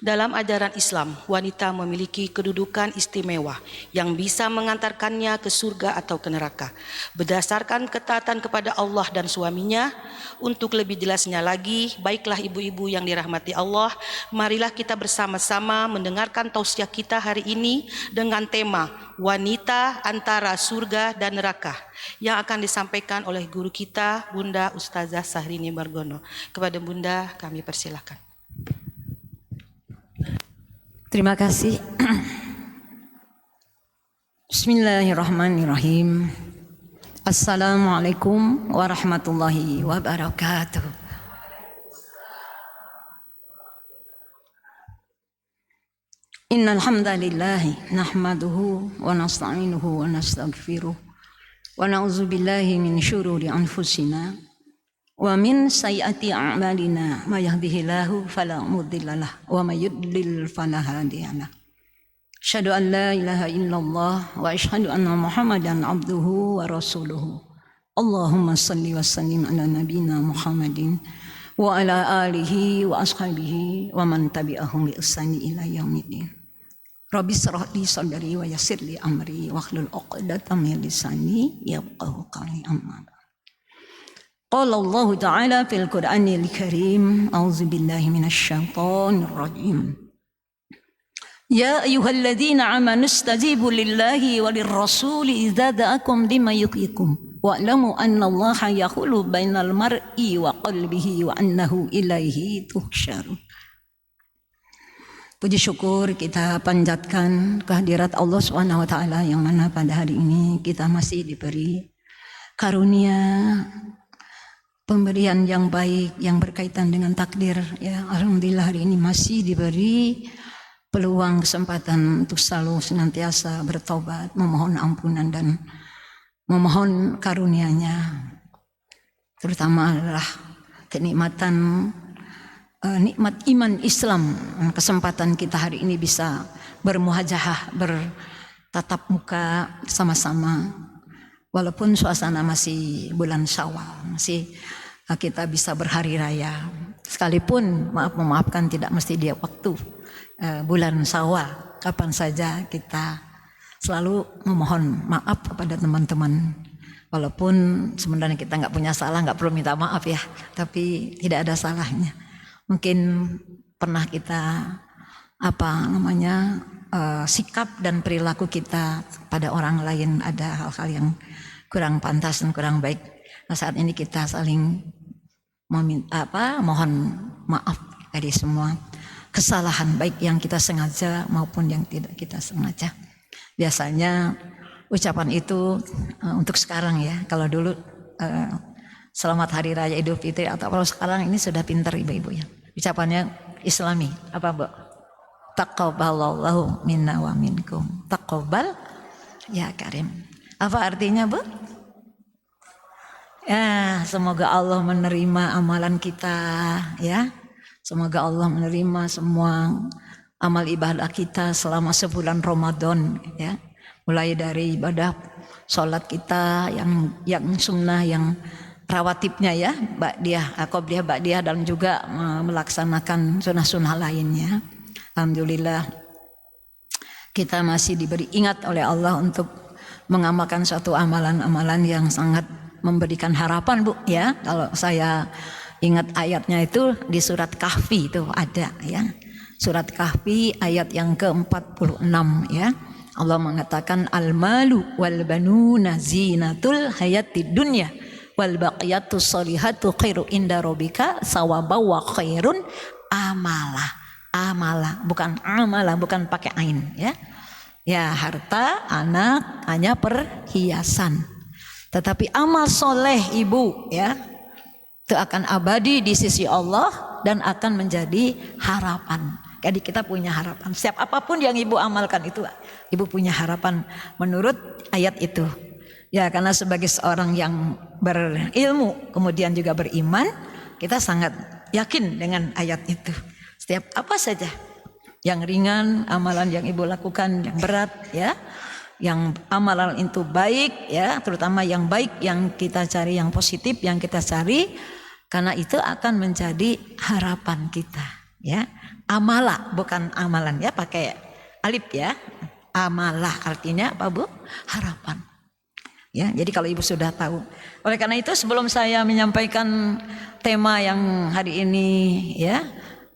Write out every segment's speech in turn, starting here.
Dalam ajaran Islam, wanita memiliki kedudukan istimewa yang bisa mengantarkannya ke surga atau ke neraka berdasarkan ketaatan kepada Allah dan suaminya. Untuk lebih jelasnya lagi, baiklah ibu-ibu yang dirahmati Allah, marilah kita bersama-sama mendengarkan tausiah kita hari ini dengan tema wanita antara surga dan neraka yang akan disampaikan oleh guru kita, Bunda Ustazah Sahrini Margono. Kepada Bunda kami persilakan. Terima kasih. Bismillahirrahmanirrahim. Assalamualaikum warahmatullahi wabarakatuh. Innal hamdalillah nahmaduhu wa nasta'inuhu wa nastaghfiruh wa na'udzubillahi min syururi anfusina wa min sayyiati a'malina may yahdihillahu fala mudhillalah wa may yudlil fala hadiyalah. Asyhadu an la ilaha illallah wa asyhadu anna Muhammadan abduhu wa rasuluhu. Allahumma shalli wa sallim ala nabiyyina Muhammadin wa ala alihi wa ashabihi wa man tabi'ahum bi ihsani ila yaumiddin. Rabbi shrah li sadri wa yassir li amri wa hlul 'uqdatam min lisani yafqahu qawli. Amma qala Allah ta'ala fil Qur'anil Karim, a'udzu billahi minasy syaithanir rajim. Ya ayyuhalladzina amanu istajibu lillahi walir rasuli idza da'akum lima yuhyikum wa'lamu annallaha yahulu bainal mar'i wa qalbihi wa annahu ilaihi tuhsyarun. Puji syukur kita panjatkan kehadirat Allah Subhanahu wa taala yang mana pada hari ini kita masih diberi karunia pemberian yang baik yang berkaitan dengan takdir, ya. Alhamdulillah hari ini masih diberi peluang kesempatan untuk selalu senantiasa bertobat, memohon ampunan dan memohon karunia-Nya. Terutama adalah kenikmatan nikmat iman Islam, kesempatan kita hari ini bisa bermuhajahah, bertatap muka sama-sama. Walaupun suasana masih bulan Syawal, masih kita bisa berhari raya. Sekalipun memaafkan tidak mesti dia waktu bulan Syawal, kapan saja kita selalu memohon maaf kepada teman-teman. Walaupun sebenarnya kita nggak punya salah, nggak perlu minta maaf ya, tapi tidak ada salahnya. Mungkin pernah kita sikap dan perilaku kita pada orang lain ada hal-hal yang kurang pantas dan kurang baik. Nah, saat ini kita saling mohon maaf dari semua kesalahan baik yang kita sengaja maupun yang tidak kita sengaja. Biasanya ucapan itu untuk sekarang ya. Kalau dulu selamat hari raya Idul Fitri, atau kalau sekarang ini sudah pintar ibu-ibu ya. Ucapannya Islami. Apa, Bu? Taqabbalallahu minna wa minkum. Taqabbal ya Karim. Apa artinya, Bu? Ya, semoga Allah menerima amalan kita, ya. Semoga Allah menerima semua amal ibadah kita selama sebulan Ramadan, ya. Mulai dari ibadah sholat kita yang sunnah, yang rawatibnya ya, ba'diyah, qobliyah, ba'diyah, dan juga melaksanakan sunnah-sunnah lainnya. Alhamdulillah kita masih diberi ingat oleh Allah untuk mengamalkan suatu amalan-amalan yang sangat memberikan harapan, Bu, ya. Kalau saya ingat ayatnya itu di surat Kahfi itu ada ya. Surat Kahfi ayat yang ke-46 ya. Allah mengatakan al-malu wal banuna zinatul hayatid dunya wal baqiyatus sholihatu khairu inda rabbika sawaban wa khairun amala, bukan amala, bukan pakai ain ya. Ya, harta, anak hanya perhiasan. Tetapi amal soleh ibu ya, itu akan abadi di sisi Allah dan akan menjadi harapan. Jadi kita punya harapan. Setiap apapun yang ibu amalkan itu, ibu punya harapan menurut ayat itu. Ya, karena sebagai seorang yang berilmu kemudian juga beriman, kita sangat yakin dengan ayat itu. Setiap apa saja yang ringan, amalan yang ibu lakukan, yang berat ya, yang amalan itu baik ya, terutama yang baik yang kita cari, yang positif yang kita cari, karena itu akan menjadi harapan kita Ya, amala bukan amalan ya, pakai alif ya. Amalah artinya apa Bu? Harapan. Ya, jadi kalau Ibu sudah tahu. Oleh karena itu sebelum saya menyampaikan tema yang hari ini ya,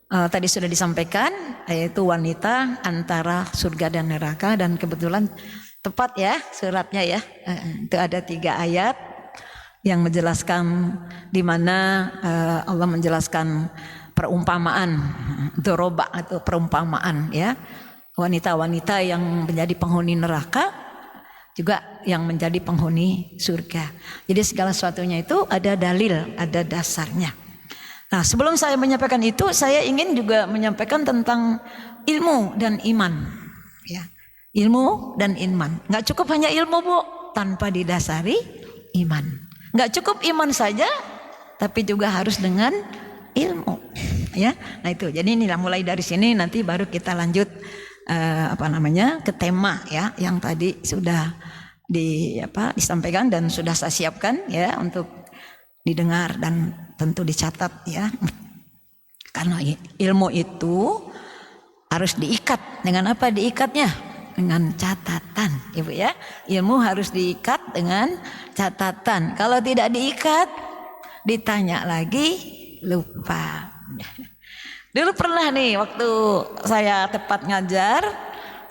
tadi sudah disampaikan yaitu wanita antara surga dan neraka, dan kebetulan tepat ya suratnya ya. Itu ada 3 ayat yang menjelaskan di mana Allah menjelaskan perumpamaan doroba atau perumpamaan ya, wanita-wanita yang menjadi penghuni neraka juga yang menjadi penghuni surga. Jadi segala sesuatunya itu ada dalil, ada dasarnya. Nah, sebelum saya menyampaikan itu, saya ingin juga menyampaikan tentang ilmu dan iman ya. Ilmu dan iman. Enggak cukup hanya ilmu Bu, tanpa didasari iman. Enggak cukup iman saja, tapi juga harus dengan ilmu ya. Nah itu, jadi inilah mulai dari sini nanti baru kita lanjut ke tema ya yang tadi sudah disampaikan dan sudah saya siapkan ya untuk didengar dan tentu dicatat ya. Karena ilmu itu harus diikat. Dengan apa diikatnya? Dengan catatan, Ibu ya. Ilmu harus diikat dengan catatan. Kalau tidak diikat, ditanya lagi lupa. Dulu pernah nih waktu saya tepat ngajar,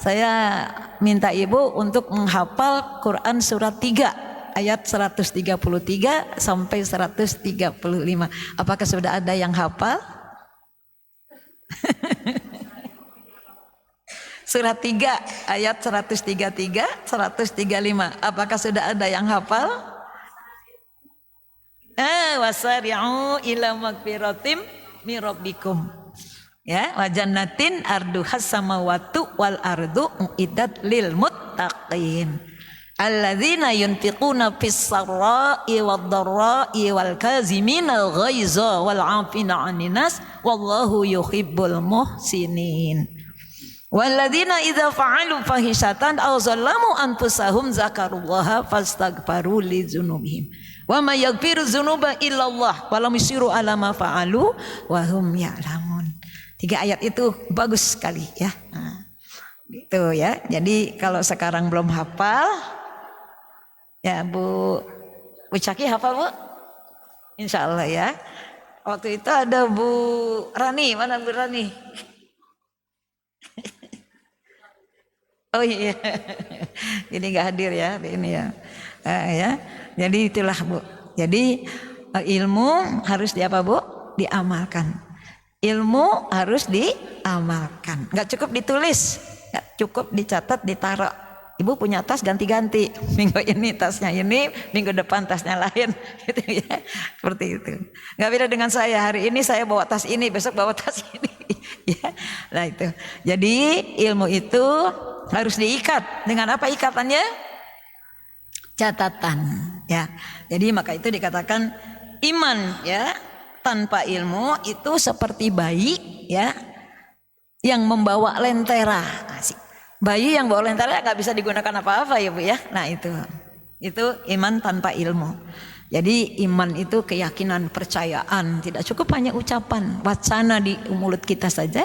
saya minta Ibu untuk menghafal Quran surat 3 ayat 133 sampai 135. Apakah sudah ada yang hafal? Surat 3 ayat 133 135. Apakah sudah ada yang hafal? Wasari'u ila magfiratim min rabbikum. Ya, wa jannatin arduhas samawati wal ardu uiddat lil muttaqin. Alladzina yunfiquna fis sarra'i wad dharra'i wal kaziminal ghaiza wal 'afina 'anil nas wallahu yuhibbul muhsinin. Walladzina idza fa'alu fahisatan aw zallamu anfusahum zakarullaha fastaghfaru lidzunubihim. Wa may yaghfiru dzunuba illallah wa lam yusiru ala ma fa'alu wa hum ya'lamun. 3 ayat itu bagus sekali ya. Nah, gitu ya. Jadi kalau sekarang belum hafal ya Bu Caki hafal Bu? Insya Allah ya. Waktu itu ada Bu Rani, mana Bu Rani? Oh iya, jadi nggak hadir ya ini ya. Ya. Jadi itulah Bu. Jadi ilmu harus Bu? Diamalkan. Ilmu harus diamalkan. Nggak cukup ditulis, nggak cukup dicatat, ditaruh. Ibu punya tas ganti-ganti. Minggu ini tasnya ini, minggu depan tasnya lain, gitu ya. Seperti itu. Nggak beda dengan saya. Hari ini saya bawa tas ini, besok bawa tas ini. Ya, nah itu. Jadi ilmu itu harus diikat. Dengan apa ikatannya? Catatan. Ya. Jadi maka itu dikatakan iman. Ya. Tanpa ilmu itu seperti bayi ya yang membawa lentera. Bayi yang bawa lentera nggak bisa digunakan apa-apa ya Bu ya. Nah itu iman tanpa ilmu. Jadi iman itu keyakinan, percayaan, tidak cukup hanya ucapan, wacana di mulut kita saja,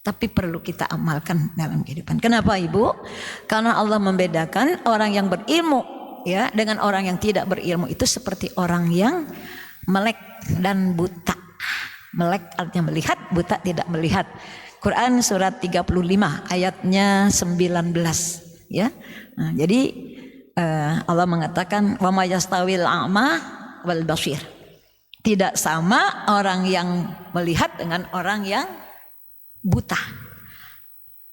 tapi perlu kita amalkan dalam kehidupan. Kenapa Ibu? Karena Allah membedakan orang yang berilmu ya dengan orang yang tidak berilmu itu seperti orang yang melek dan buta. Melek artinya melihat, buta tidak melihat. Quran surat 35 ayatnya 19 ya. Nah, jadi Allah mengatakan wa may yastawil a'ma wal basir. Tidak sama orang yang melihat dengan orang yang buta.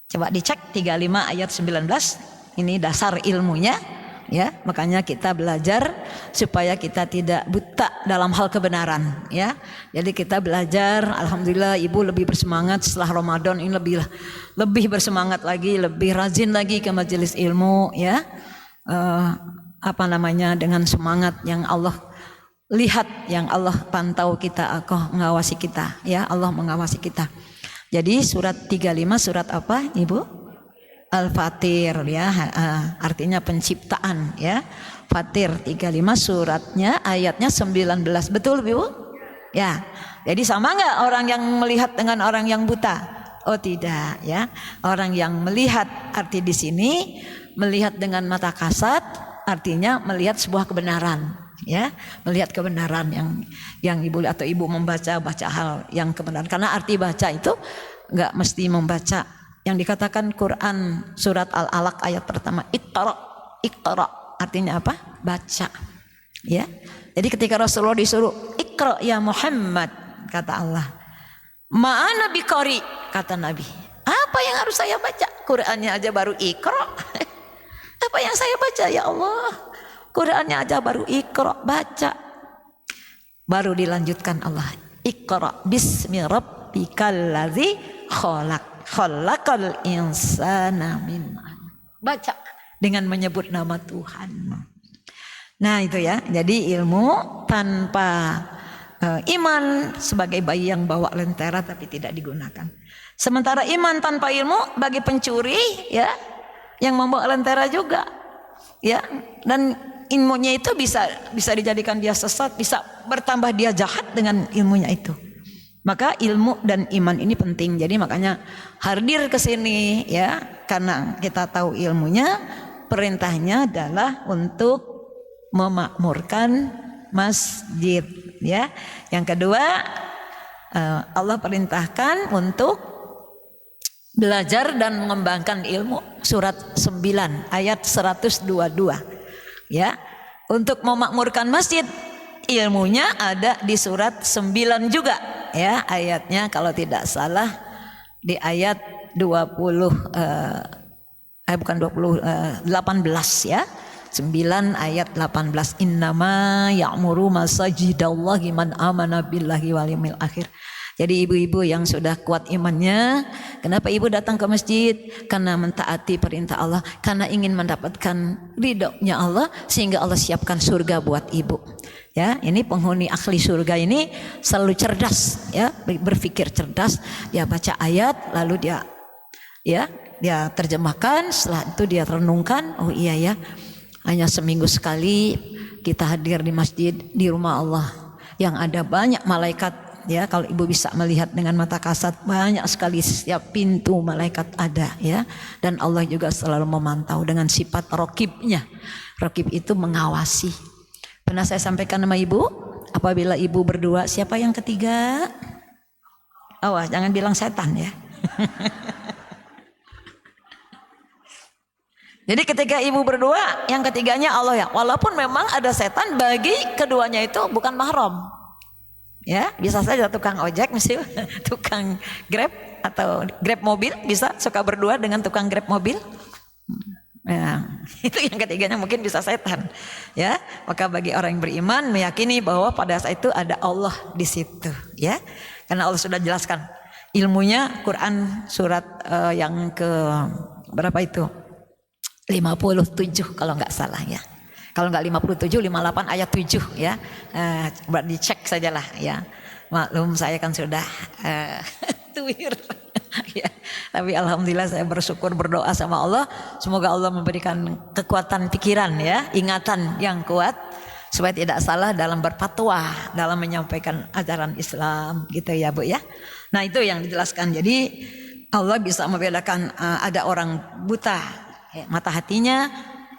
Coba dicek 35 ayat 19. Ini dasar ilmunya. Ya, makanya kita belajar supaya kita tidak buta dalam hal kebenaran ya. Jadi kita belajar, alhamdulillah Ibu lebih bersemangat setelah Ramadan ini lebih bersemangat lagi, lebih rajin lagi ke majelis ilmu ya. Dengan semangat yang Allah lihat, yang Allah pantau kita, Allah mengawasi kita ya, Allah mengawasi kita. Jadi surat 35 surat apa Ibu? Al-Fatir ya, artinya penciptaan ya. Fatir 35 suratnya ayatnya 19. Betul Bu? Ya, jadi sama nggak orang yang melihat dengan orang yang buta? Oh tidak, ya. Orang yang melihat arti di sini melihat dengan mata kasat, artinya melihat sebuah kebenaran, ya, melihat kebenaran yang ibu atau ibu baca hal yang kebenaran. Karena arti baca itu nggak mesti membaca. Yang dikatakan Quran surat Al-Alaq ayat pertama, Iqra, artinya apa? Baca, ya. Jadi ketika Rasulullah disuruh Iqra ya Muhammad, kata Allah, ma'ana biqari, kata Nabi, apa yang harus saya baca? Qurannya aja baru Iqra. Apa yang saya baca ya Allah? Qurannya aja baru Iqra, baca. Baru dilanjutkan Allah, Iqra bismi rabbikal ladzi khalaqal insana min 'alaq. Baca dengan menyebut nama Tuhan. Nah itu ya, jadi ilmu tanpa iman sebagai bayi yang bawa lentera tapi tidak digunakan. Sementara iman tanpa ilmu bagi pencuri, ya, yang membawa lentera juga, ya, dan ilmunya itu bisa dijadikan dia sesat, bisa bertambah dia jahat dengan ilmunya itu. Maka ilmu dan iman ini penting. Jadi makanya hadir ke sini, ya, karena kita tahu ilmunya, perintahnya adalah untuk memakmurkan masjid, ya. Yang kedua, Allah perintahkan untuk belajar dan mengembangkan ilmu. Surat 9 ayat 122, ya. Untuk memakmurkan masjid, ilmunya ada di surat 9 juga, ya, ayatnya kalau tidak salah di ayat 18, ya. 9 ayat 18, innama ya'muru masajidallahi man amana billahi wal yawmil akhir. Jadi ibu-ibu yang sudah kuat imannya, kenapa ibu datang ke masjid? Karena mentaati perintah Allah, karena ingin mendapatkan ridhonya Allah, sehingga Allah siapkan surga buat ibu. Ya, ini penghuni ahli surga ini selalu cerdas, ya, berpikir cerdas. Dia baca ayat, lalu dia terjemahkan, setelah itu dia renungkan, oh iya ya, hanya seminggu sekali kita hadir di masjid, di rumah Allah yang ada banyak malaikat, ya. Kalau ibu bisa melihat dengan mata kasat, banyak sekali, setiap pintu malaikat ada, ya. Dan Allah juga selalu memantau dengan sifat raqibnya. Raqib itu mengawasi. Pernah saya sampaikan sama ibu, apabila ibu berdua, siapa yang ketiga? Awas, jangan bilang setan, ya. Jadi ketika ibu berdua, yang ketiganya Allah, ya. Walaupun memang ada setan, bagi keduanya itu bukan mahram. Ya, bisa saja tukang ojek, misalnya tukang Grab atau Grab mobil, bisa suka berdua dengan tukang Grab mobil. Ya, itu yang ketiganya mungkin bisa setan. Ya, maka bagi orang yang beriman meyakini bahwa pada saat itu ada Allah di situ, ya. Karena Allah sudah jelaskan ilmunya. Quran surat yang ke berapa itu? 57 kalau nggak salah, ya. Kalau nggak 57, 58 ayat 7, ya. Coba dicek sajalah, ya. Maklum saya kan sudah tuwir. Ya. Tapi alhamdulillah saya bersyukur, berdoa sama Allah, semoga Allah memberikan kekuatan pikiran, ya, ingatan yang kuat, supaya tidak salah dalam berfatwa, dalam menyampaikan ajaran Islam, gitu ya Bu, ya. Nah itu yang dijelaskan. Jadi Allah bisa membedakan, ada orang buta, ya, mata hatinya,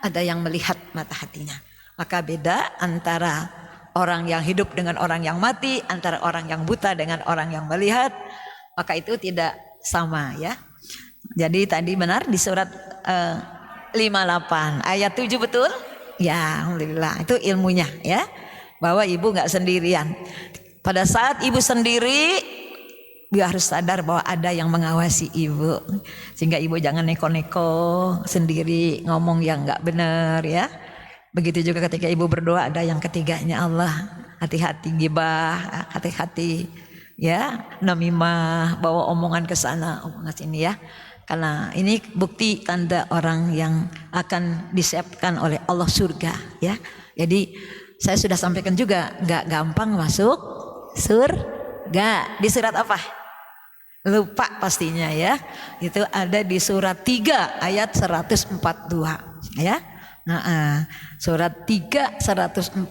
ada yang melihat mata hatinya. Maka beda antara orang yang hidup dengan orang yang mati, antara orang yang buta dengan orang yang melihat, maka itu tidak sama, ya. Jadi tadi benar di surat 58 ayat 7, betul? Ya, alhamdulillah, itu ilmunya, ya. Bahwa ibu nggak sendirian. Pada saat ibu sendiri, ibu harus sadar bahwa ada yang mengawasi ibu, sehingga ibu jangan neko-neko sendiri ngomong yang nggak benar, ya. Begitu juga ketika ibu berdoa, ada yang ketiganya Allah. Hati-hati gibah, hati-hati, ya, namimah, bawa omongan ke sana, omongan sini, ya. Karena ini bukti tanda orang yang akan disiapkan oleh Allah surga, ya. Jadi saya sudah sampaikan juga, nggak gampang masuk surga. Di surat apa? Lupa pastinya, ya. Itu ada di surat 3 ayat 142, ya. Nah, surat 3 142.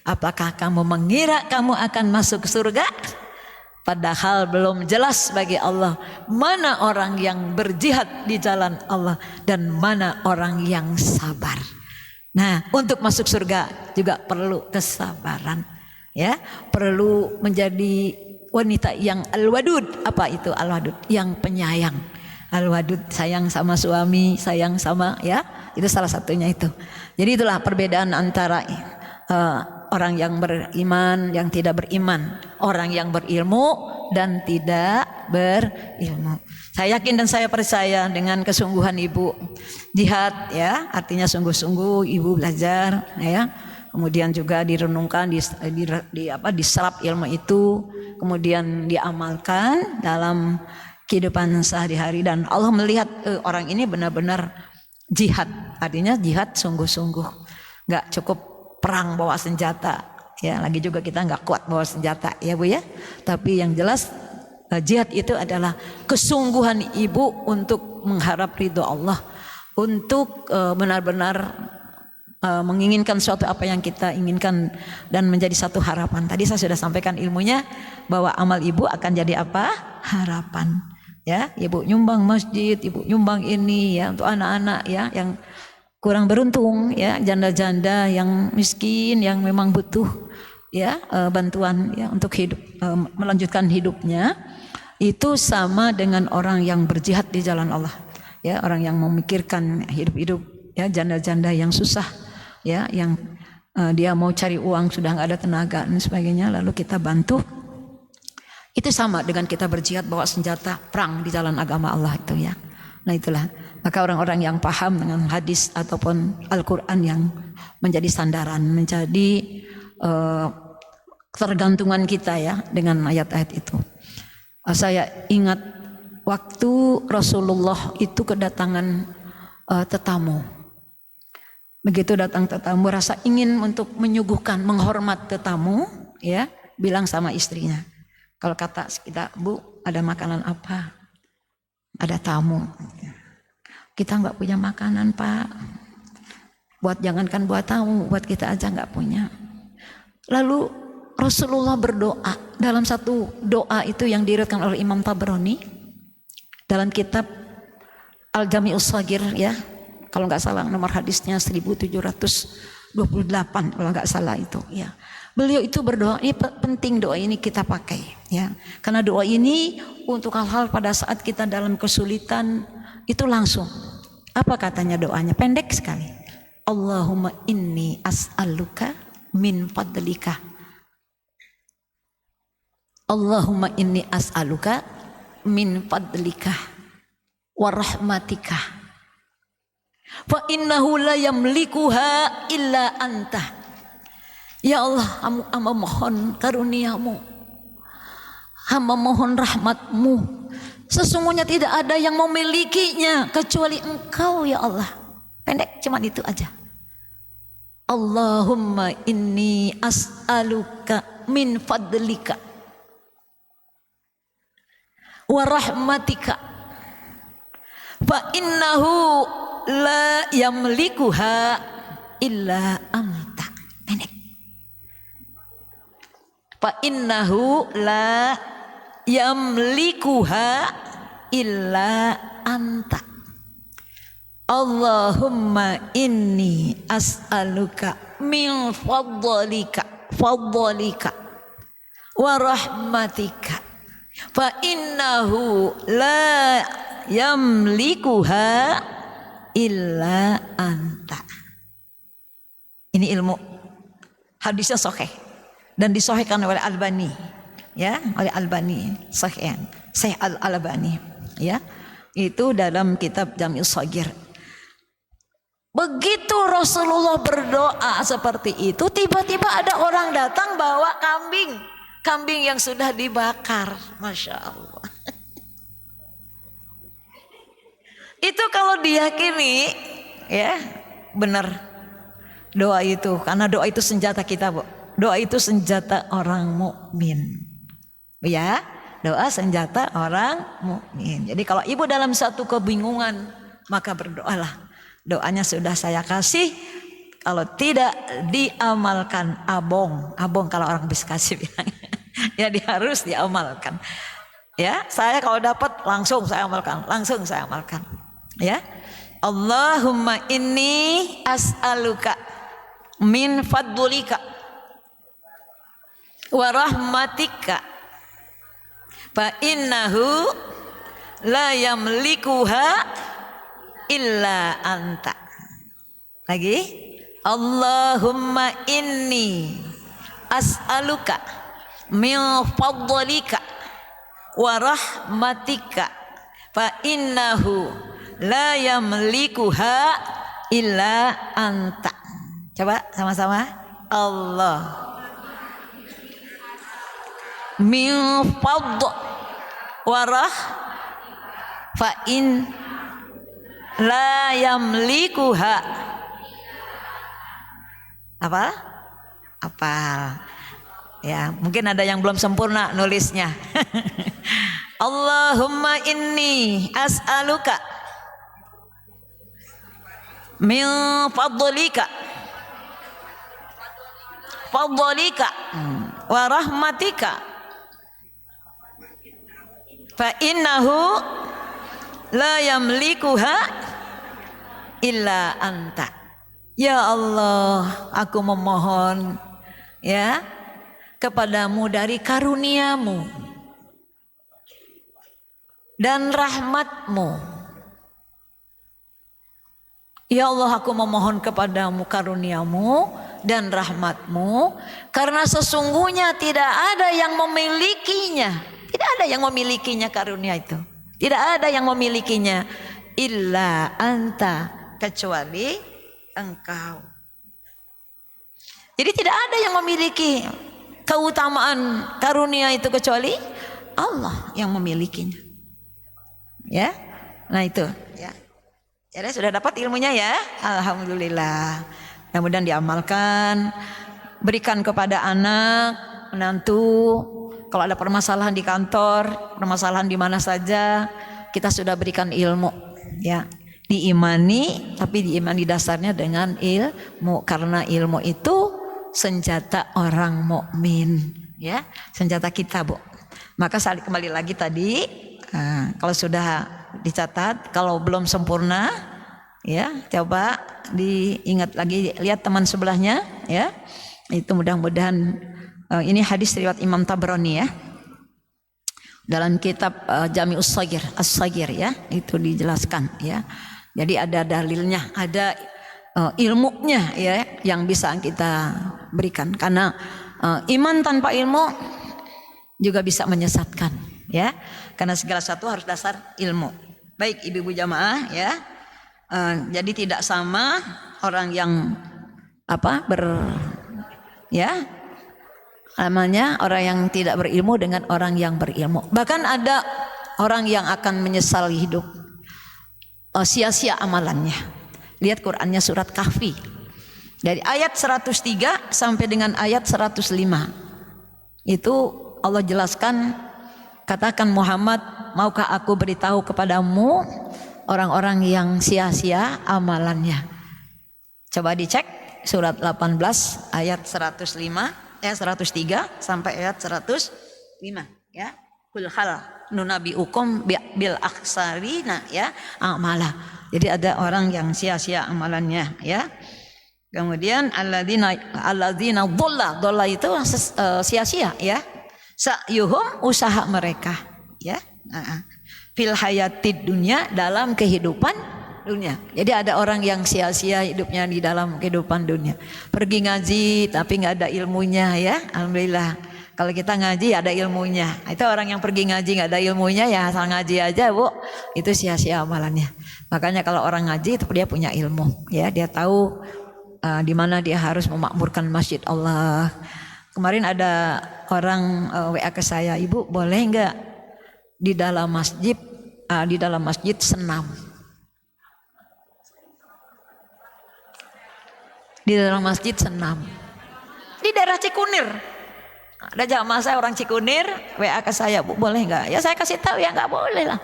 Apakah kamu mengira kamu akan masuk surga? Padahal belum jelas bagi Allah mana orang yang berjihad di jalan Allah dan mana orang yang sabar. Nah, untuk masuk surga juga perlu kesabaran, ya, perlu menjadi wanita yang al-wadud. Apa itu al-wadud? Yang penyayang. Al-wadud, sayang sama suami, sayang sama, ya, itu salah satunya itu. Jadi itulah perbedaan antara orang yang beriman, yang tidak beriman, orang yang berilmu dan tidak berilmu. Saya yakin dan saya percaya dengan kesungguhan ibu jihad, ya, artinya sungguh-sungguh ibu belajar, ya, kemudian juga direnungkan, diserap ilmu itu, kemudian diamalkan dalam kehidupan sehari-hari, dan Allah melihat orang ini benar-benar jihad, artinya jihad sungguh-sungguh, nggak cukup perang bawa senjata, ya, lagi juga kita nggak kuat bawa senjata, ya Bu ya. Tapi yang jelas jihad itu adalah kesungguhan ibu untuk mengharap ridho Allah, untuk benar-benar menginginkan suatu apa yang kita inginkan dan menjadi satu harapan. Tadi saya sudah sampaikan ilmunya bahwa amal ibu akan jadi apa? Harapan. Ya, ibu nyumbang masjid, ibu nyumbang ini, ya, untuk anak-anak, ya, yang kurang beruntung, ya, janda-janda yang miskin yang memang butuh, ya, bantuan, ya, untuk hidup, melanjutkan hidupnya. Itu sama dengan orang yang berjihad di jalan Allah, ya, orang yang memikirkan hidup-hidup, ya, janda-janda yang susah, ya, yang dia mau cari uang sudah nggak ada tenaga dan sebagainya, lalu kita bantu. Itu sama dengan kita berjihad bawa senjata perang di jalan agama Allah itu, ya. Nah itulah, maka orang-orang yang paham dengan hadis ataupun Al-Quran yang menjadi sandaran, menjadi ketergantungan kita, ya, dengan ayat-ayat itu. Saya ingat waktu Rasulullah itu kedatangan tetamu. Begitu datang tetamu, rasa ingin untuk menyuguhkan, menghormat tetamu, ya, bilang sama istrinya, kalau kata kita, Bu, ada makanan apa? Ada tamu. Kita nggak punya makanan, Pak. Jangankan buat tamu, buat kita aja nggak punya. Lalu Rasulullah berdoa dalam satu doa itu yang diriwayatkan oleh Imam Tabrani dalam kitab Al-Jami'us Shaghir, ya. Kalau nggak salah nomor hadisnya 1728 kalau nggak salah itu, ya. Beliau itu berdoa, ini penting doa ini kita pakai, ya. Karena doa ini untuk hal-hal pada saat kita dalam kesulitan itu langsung. Apa katanya doanya? Pendek sekali. Allahumma inni as'aluka min fadlika. Allahumma inni as'aluka min fadlika wa rahmatika. Fa innahu la yamlikuha illa anta. Ya Allah, hamba mohon karuniamu, hamba mohon rahmatmu. Sesungguhnya tidak ada yang memilikinya kecuali engkau, ya Allah. Pendek, cuma itu aja. Allahumma inni as'aluka min fadlika wa rahmatika fa innahu la yamlikuha illa anta. Pendek. Fa innahu la yamlikuha illa anta. Allahumma inni as'aluka min fadlika wa rahmatika fa innahu la yamlikuha illa anta. Ini ilmu hadisnya sahih dan disahihkan oleh Albani, ya, oleh Albani, sahih Al-Albani, ya, itu dalam kitab Jami'us Shaghir. Begitu Rasulullah berdoa seperti itu, tiba-tiba ada orang datang bawa kambing yang sudah dibakar, masya Allah. Itu kalau diyakini, ya, benar doa itu, karena doa itu senjata kita, Bu. Doa itu senjata orang mukmin, ya. Doa senjata orang mukmin. Jadi kalau ibu dalam satu kebingungan, maka berdoalah. Doanya sudah saya kasih. Kalau tidak diamalkan abong kalau orang Bekasi bilang. Ya harus diamalkan. Ya, saya kalau dapat langsung saya amalkan. Ya. Allahumma inni as'aluka min fadlika wa rahmatika fa innahu la yamlikuha illa anta. Lagi. Allahumma inni as'aluka min fadlika wa rahmatika fa innahu la yamlikuha illa anta. Coba sama-sama. Allah min fadl wa rah fa in la yamlikuha. Apal. Ya, mungkin ada yang belum sempurna nulisnya. Allahumma inni as'aluka min fadlika wa rahmatika fa innahu la yamlikuha illa anta. Ya Allah, aku memohon ya kepadamu dari karuniamu dan rahmatmu. Ya Allah, aku memohon kepadamu karuniamu dan rahmatmu, karena sesungguhnya tidak ada yang memilikinya. Tidak ada yang memilikinya karunia itu. Tidak ada yang memilikinya illa anta, kecuali engkau. Jadi tidak ada yang memiliki keutamaan karunia itu kecuali Allah yang memilikinya. Ya. Nah itu, ya. Jadi sudah dapat ilmunya ya. Alhamdulillah. Mudah-mudahan diamalkan. Berikan kepada anak, menantu. Kalau ada permasalahan di kantor, permasalahan di mana saja, kita sudah berikan ilmu, ya. Diimani, tapi diimani dasarnya dengan ilmu, karena ilmu itu senjata orang mukmin, ya, senjata kita, Bu. Maka saya kembali lagi tadi, kalau sudah dicatat, kalau belum sempurna, ya, coba diingat lagi, lihat teman sebelahnya, ya. Itu mudah-mudahan ini hadis riwayat Imam Tabrani, ya. Dalam kitab Jami'us Shaghir, As-Shaghir, ya, itu dijelaskan, ya. Jadi ada dalilnya, ada ilmunya, ya, yang bisa kita berikan. Karena iman tanpa ilmu juga bisa menyesatkan, ya. Karena segala sesuatu harus dasar ilmu. Baik ibu-ibu jamaah, ya. Jadi tidak sama orang yang orang yang tidak berilmu dengan orang yang berilmu. Bahkan ada orang yang akan menyesal hidup, sia-sia amalannya. Lihat Qur'annya surat Kahfi. Dari ayat 103 sampai dengan ayat 105. Itu Allah jelaskan, katakan Muhammad, maukah aku beritahu kepadamu orang-orang yang sia-sia amalannya. Coba dicek surat 18 ayat 103 sampai ayat 105, ya. Kul hal nunabiukum bil aksarina, ya, amalah. Jadi ada orang yang sia-sia amalannya, ya. Kemudian alladzina dhalla itu sia-sia, ya. Sa'yuhum, usaha mereka, ya. Fil hayatid dunya, dalam kehidupan dunia. Jadi ada orang yang sia-sia hidupnya di dalam kehidupan dunia. Pergi ngaji tapi nggak ada ilmunya, ya. Alhamdulillah. Kalau kita ngaji ada ilmunya. Itu orang yang pergi ngaji nggak ada ilmunya, ya asal ngaji aja, Bu. Itu sia-sia amalannya. Makanya kalau orang ngaji itu dia punya ilmu, ya. Dia tahu di mana dia harus memakmurkan masjid Allah. Kemarin ada orang WA ke saya, Ibu boleh nggak di dalam masjid senam? Di dalam masjid senam. Di daerah Cikunir. Ada jamaah saya orang Cikunir, WA ke saya, Bu boleh nggak? Ya saya kasih tahu, ya nggak boleh lah.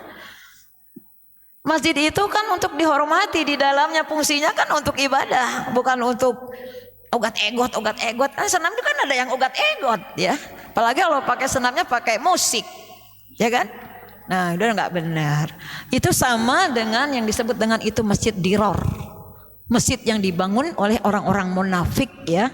Masjid itu kan untuk dihormati, di dalamnya fungsinya kan untuk ibadah, bukan untuk ogat-egot. Kan senam itu kan ada yang ogat-egot ya. Apalagi kalau pakai senamnya pakai musik, ya kan? Nah, itu nggak benar. Itu sama dengan yang disebut dengan itu masjid diror. Masjid yang dibangun oleh orang-orang munafik ya.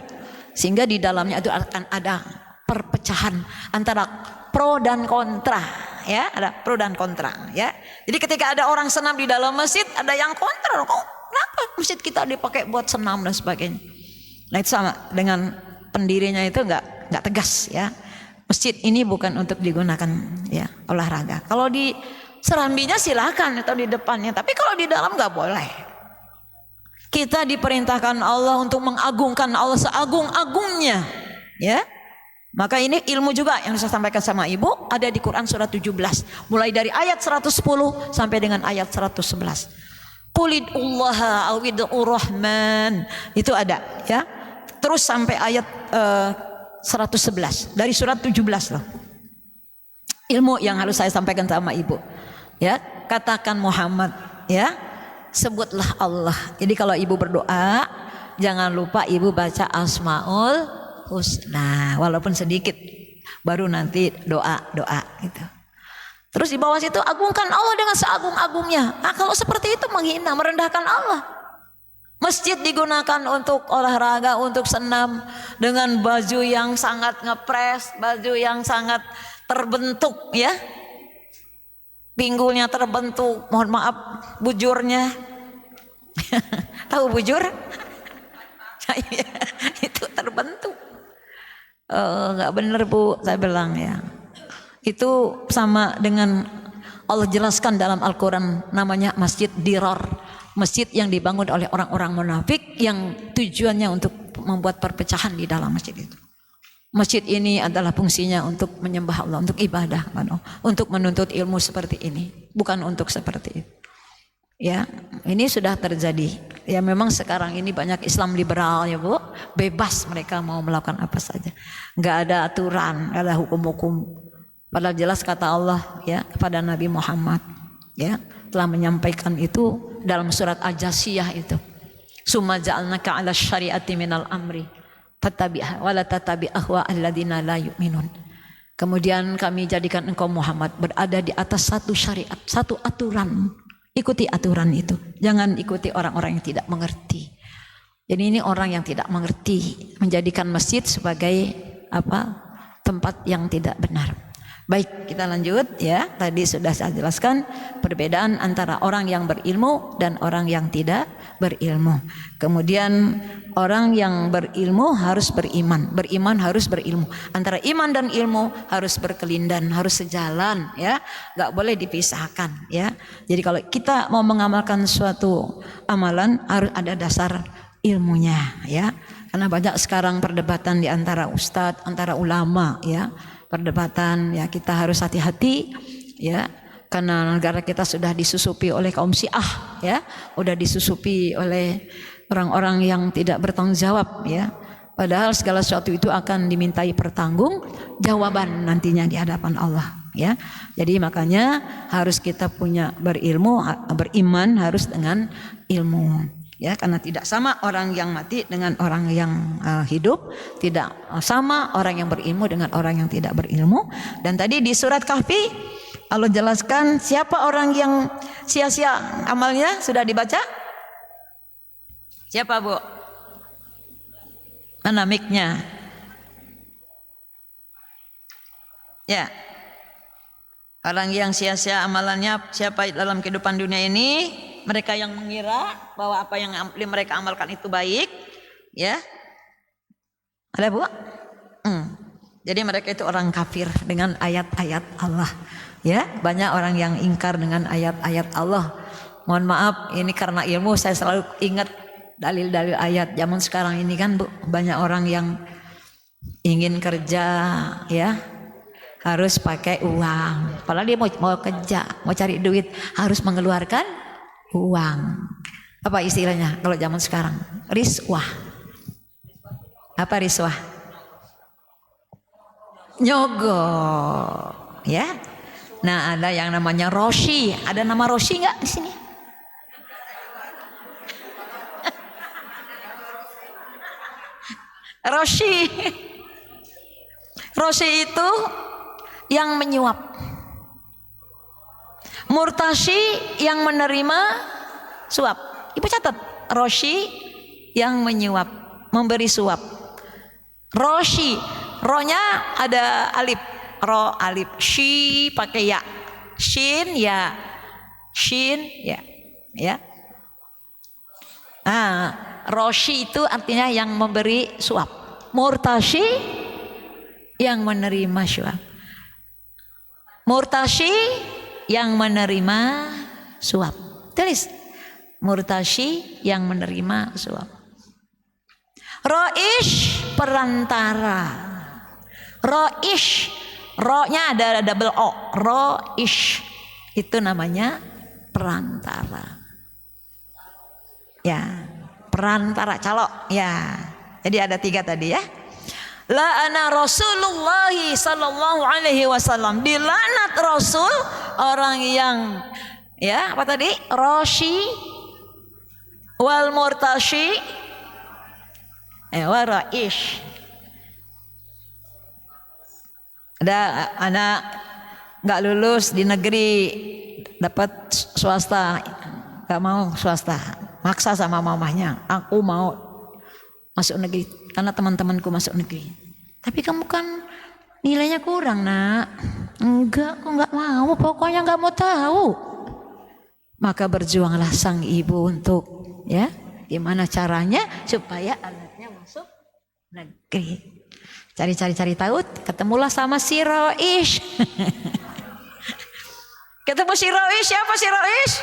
Sehingga di dalamnya itu akan ada perpecahan antara pro dan kontra ya, ada pro dan kontra ya. Jadi ketika ada orang senam di dalam masjid, ada yang kontra, kok kenapa masjid kita dipakai buat senam dan sebagainya. Nah, itu sama dengan pendirinya itu nggak tegas ya. Masjid ini bukan untuk digunakan ya olahraga. Kalau di serambinya silakan atau di depannya, tapi kalau di dalam nggak boleh. Kita diperintahkan Allah untuk mengagungkan Allah seagung-agungnya ya. Maka ini ilmu juga yang saya sampaikan sama ibu ada di Quran surat 17 mulai dari ayat 110 sampai dengan ayat 111. Qulidullaha awid'ur rahman, itu ada ya. Terus sampai ayat 111 dari surat 17 loh. Ilmu yang harus saya sampaikan sama ibu ya. Katakan Muhammad ya, sebutlah Allah. Jadi kalau ibu berdoa jangan lupa ibu baca Asmaul Husna walaupun sedikit, baru nanti doa gitu. Terus di bawah situ agungkan Allah dengan seagung-agungnya. Nah, kalau seperti itu menghina, merendahkan Allah. Masjid digunakan untuk olahraga, untuk senam dengan baju yang sangat ngepres, baju yang sangat terbentuk ya. Pinggulnya terbentuk, mohon maaf bujurnya. Tahu bujur? Itu terbentuk. Nggak benar bu, saya bilang ya. Itu sama dengan Allah jelaskan dalam Al-Quran, namanya masjid diror, masjid yang dibangun oleh orang-orang munafik yang tujuannya untuk membuat perpecahan di dalam masjid itu. Masjid ini adalah fungsinya untuk menyembah Allah, untuk ibadah, untuk menuntut ilmu seperti ini, bukan untuk seperti itu. Ya, ini sudah terjadi. Ya memang sekarang ini banyak Islam liberal ya bu, bebas mereka mau melakukan apa saja, nggak ada aturan, nggak ada hukum-hukum. Padahal jelas kata Allah ya kepada Nabi Muhammad ya telah menyampaikan itu dalam surat Al-Jasiyah itu. Summa ja'alnaka 'ala syari'ati minal amri fattabi'ha wa la tattabi' ahwa alladziina la yu'minun. Kemudian kami jadikan engkau Muhammad berada di atas satu syariat, satu aturan. Ikuti aturan itu, jangan ikuti orang-orang yang tidak mengerti. Jadi ini orang yang tidak mengerti menjadikan masjid sebagai tempat yang tidak benar. Baik, kita lanjut ya. Tadi sudah saya jelaskan perbedaan antara orang yang berilmu dan orang yang tidak berilmu. Kemudian orang yang berilmu harus beriman, beriman harus berilmu. Antara iman dan ilmu harus berkelindan, harus sejalan ya. Gak boleh dipisahkan ya. Jadi kalau kita mau mengamalkan suatu amalan harus ada dasar ilmunya ya. Karena banyak sekarang perdebatan di antara ustadz, antara ulama ya. Perdebatan ya, kita harus hati-hati ya, karena negara kita sudah disusupi oleh kaum Syiah ya, sudah disusupi oleh orang-orang yang tidak bertanggung jawab ya. Padahal segala sesuatu itu akan dimintai pertanggungjawaban nantinya di hadapan Allah ya. Jadi makanya harus kita punya berilmu, beriman harus dengan ilmu. Ya, karena tidak sama orang yang mati dengan orang yang hidup, tidak sama orang yang berilmu dengan orang yang tidak berilmu. Dan tadi di surat Kahfi Allah jelaskan siapa orang yang sia-sia amalnya, sudah dibaca? Siapa bu? Mana mic-nya? Ya, orang yang sia-sia amalannya siapa dalam kehidupan dunia ini? Mereka yang mengira bahwa apa yang mereka amalkan itu baik, ya, ada bu? Jadi mereka itu orang kafir dengan ayat-ayat Allah, ya. Banyak orang yang ingkar dengan ayat-ayat Allah. Mohon maaf, ini karena ilmu saya selalu ingat dalil-dalil ayat. Zaman sekarang ini kan bu, banyak orang yang ingin kerja, ya, harus pakai uang. Padahal dia mau kerja, mau cari duit, harus mengeluarkan uang. Apa istilahnya kalau zaman sekarang? Riswah. Apa riswah? Nyogok, ya. Nah, ada yang namanya Roshi. Ada nama Roshi nggak di sini? Roshi. Roshi itu yang menyuap. Murtashi yang menerima suap. Ibu catat, Roshi yang menyuap, memberi suap. Roshi, ronya ada alif, ro alif, shi pakai ya, shin ya, shin ya, ya. Roshi itu artinya yang memberi suap. Murtashi yang menerima suap. Murtashi yang menerima suap. Tulis. Murtashi yang menerima suap. Roish perantara. Roish, ro-nya ada double o. Roish itu namanya perantara. Ya, perantara calok. Ya, jadi ada 3 tadi ya. La'ana Rasulullah sallallahu alaihi wasallam. Dilaknat Rasul orang yang ya apa tadi? Roshi wal murtashi wa raish. Ada anak nggak lulus di negeri dapat swasta, nggak mau swasta, maksa sama mamahnya, aku mau masuk negeri karena teman-temanku masuk negeri. Tapi kamu kan nilainya kurang, nak. Enggak, aku nggak mau, pokoknya nggak mau tahu. Maka berjuanglah sang ibu untuk ya gimana caranya supaya anaknya masuk negeri. Cari tahu, ketemulah sama si Roish. Ketemu si Roish, siapa si Roish?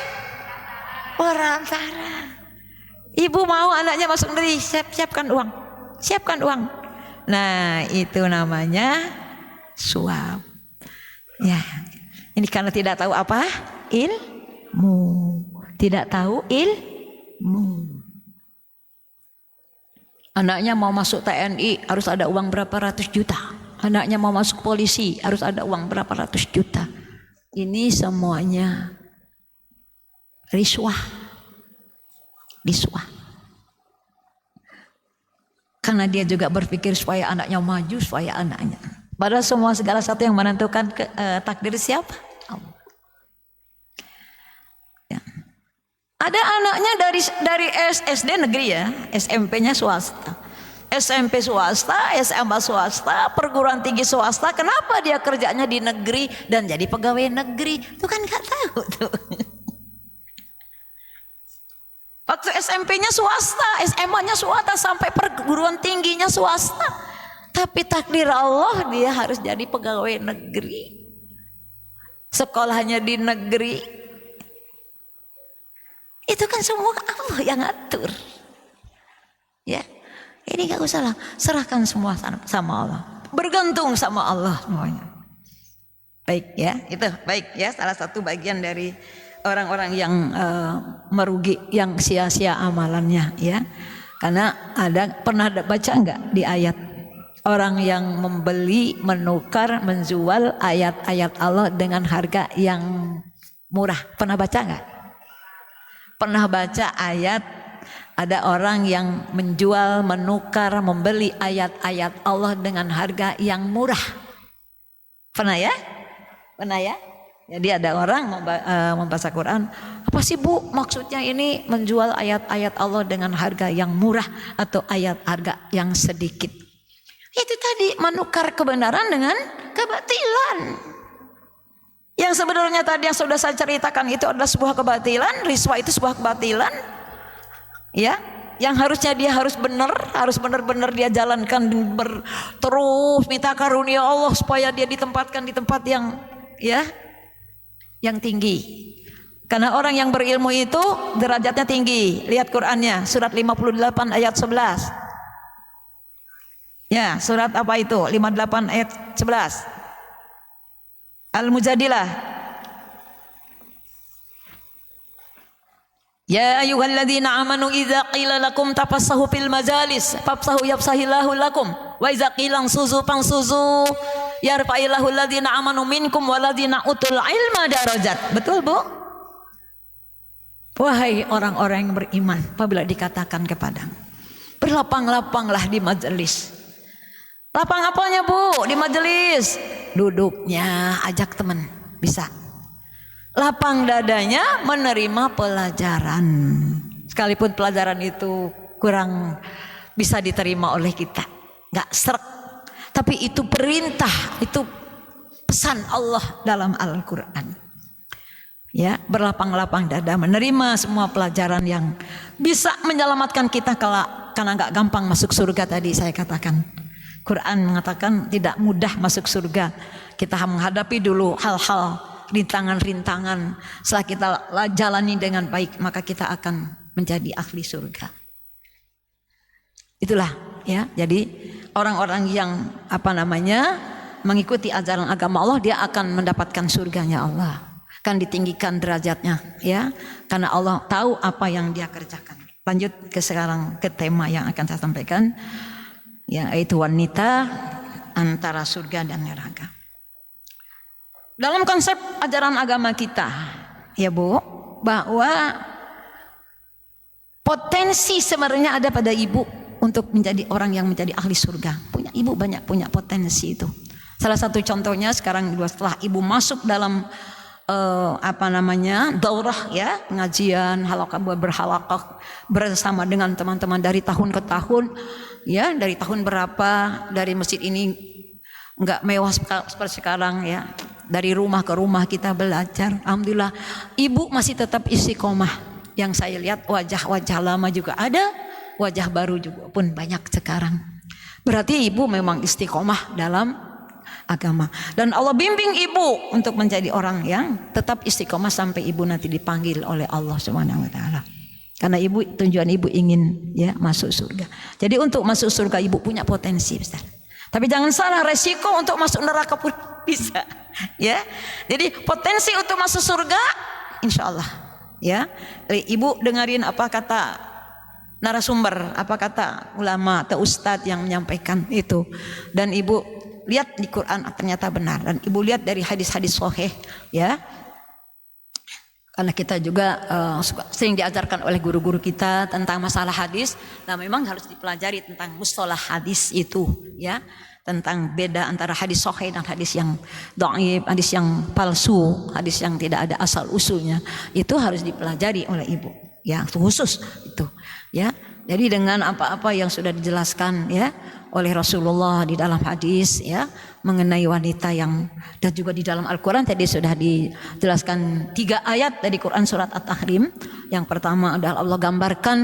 Perantara. Ibu mau anaknya masuk negeri, siapkan uang. Nah, itu namanya suap. Ya, ini karena tidak tahu apa? Ilmu. Tidak tahu ilmu. Anaknya mau masuk TNI harus ada uang berapa ratus juta. Anaknya mau masuk polisi harus ada uang berapa ratus juta. Ini semuanya riswah. Karena dia juga berpikir supaya anaknya maju, supaya anaknya. Padahal segala satu yang menentukan takdir siapa? Allah. Ya. Ada anaknya dari SD negeri ya, SMP-nya swasta. SMP swasta, SMA swasta, perguruan tinggi swasta. Kenapa dia kerjanya di negeri dan jadi pegawai negeri? Itu kan nggak tahu tuh. Waktu SMP-nya swasta, SMA-nya swasta, sampai perguruan tingginya swasta. Tapi takdir Allah dia harus jadi pegawai negeri. Sekolahnya di negeri. Itu kan semua Allah yang atur. Ya, ini gak usah lah. Serahkan semua sama Allah. Bergantung sama Allah semuanya. Baik ya, itu baik ya. Salah satu bagian dari orang-orang yang merugi, yang sia-sia amalannya ya. Karena pernah baca enggak di ayat orang yang membeli, menukar, menjual ayat-ayat Allah dengan harga yang murah. Pernah baca enggak? Pernah baca ayat ada orang yang menjual, menukar, membeli ayat-ayat Allah dengan harga yang murah. Pernah ya? Pernah ya? Jadi ada orang membaca Quran, apa sih Bu maksudnya ini menjual ayat-ayat Allah dengan harga yang murah atau ayat harga yang sedikit? Itu tadi menukar kebenaran dengan kebatilan. Yang sebenarnya tadi yang sudah saya ceritakan itu adalah sebuah kebatilan, riswa itu sebuah kebatilan. Ya, yang harusnya dia harus benar-benar dia jalankan terus minta karunia Allah supaya dia ditempatkan di tempat yang ya yang tinggi. Karena orang yang berilmu itu derajatnya tinggi. Lihat Qur'annya, surat 58 ayat 11. Ya, surat apa itu? 58 ayat 11. Al-Mujadilah. Ya ayyuhalladzina amanu idza qila lakum tafassahu fil majalis fafsahu yafsahillahu lakum wa idza qila suzu fansuzu Yarfa'illahu alladziina amanu minkum walladziina utul ilma darajat. Betul, Bu? Wahai orang-orang yang beriman, apabila dikatakan kepadamu, berlapang-lapanglah di majelis. Lapang apanya, Bu? Di majelis. Duduknya, ajak teman, bisa. Lapang dadanya menerima pelajaran. Sekalipun pelajaran itu kurang bisa diterima oleh kita, nggak srek. Tapi itu perintah, itu pesan Allah dalam Al-Quran. Ya, berlapang-lapang dada menerima semua pelajaran yang bisa menyelamatkan kita karena nggak gampang masuk surga tadi saya katakan. Quran mengatakan tidak mudah masuk surga. Kita menghadapi dulu hal-hal rintangan-rintangan. Setelah kita jalani dengan baik, maka kita akan menjadi ahli surga. Itulah ya. Jadi orang-orang yang mengikuti ajaran agama Allah, dia akan mendapatkan surganya Allah. Kan ditinggikan derajatnya ya, karena Allah tahu apa yang dia kerjakan. Lanjut sekarang ke tema yang akan saya sampaikan, yaitu wanita antara surga dan neraka. Dalam konsep ajaran agama kita ya Bu, bahwa potensi sebenarnya ada pada ibu untuk menjadi orang yang menjadi ahli surga. Punya ibu banyak punya potensi itu. Salah satu contohnya sekarang setelah ibu masuk dalam daurah ya, pengajian halaqah berhalaqah bersama dengan teman-teman dari tahun ke tahun ya, dari tahun berapa, dari masjid ini enggak mewah seperti sekarang ya, dari rumah ke rumah kita belajar. Alhamdulillah ibu masih tetap istiqomah. Yang saya lihat wajah-wajah lama juga ada, wajah baru juga pun banyak sekarang. Berarti ibu memang istiqomah dalam agama, dan Allah bimbing ibu untuk menjadi orang yang tetap istiqomah sampai ibu nanti dipanggil oleh Allah Subhanahu wa taala. Karena ibu, tujuan ibu ingin ya masuk surga. Jadi untuk masuk surga ibu punya potensi besar. Tapi jangan salah, resiko untuk masuk neraka pun bisa. Ya. Jadi potensi untuk masuk surga insya Allah ya. Ibu dengerin apa kata narasumber, apa kata ulama atau ustadz yang menyampaikan itu, dan ibu lihat di Quran ternyata benar, dan ibu lihat dari hadis-hadis sahih ya. Karena kita juga sering diajarkan oleh guru-guru kita tentang masalah hadis. Nah memang harus dipelajari tentang mustalah hadis itu ya, tentang beda antara hadis sahih dan hadis yang dhaif, hadis yang palsu, hadis yang tidak ada asal usulnya. Itu harus dipelajari oleh ibu ya, khusus itu ya. Jadi dengan apa-apa yang sudah dijelaskan ya oleh Rasulullah di dalam hadis ya mengenai wanita yang, dan juga di dalam Al-Quran tadi sudah dijelaskan 3 ayat dari Quran surat At-Tahrim. Yang pertama adalah Allah gambarkan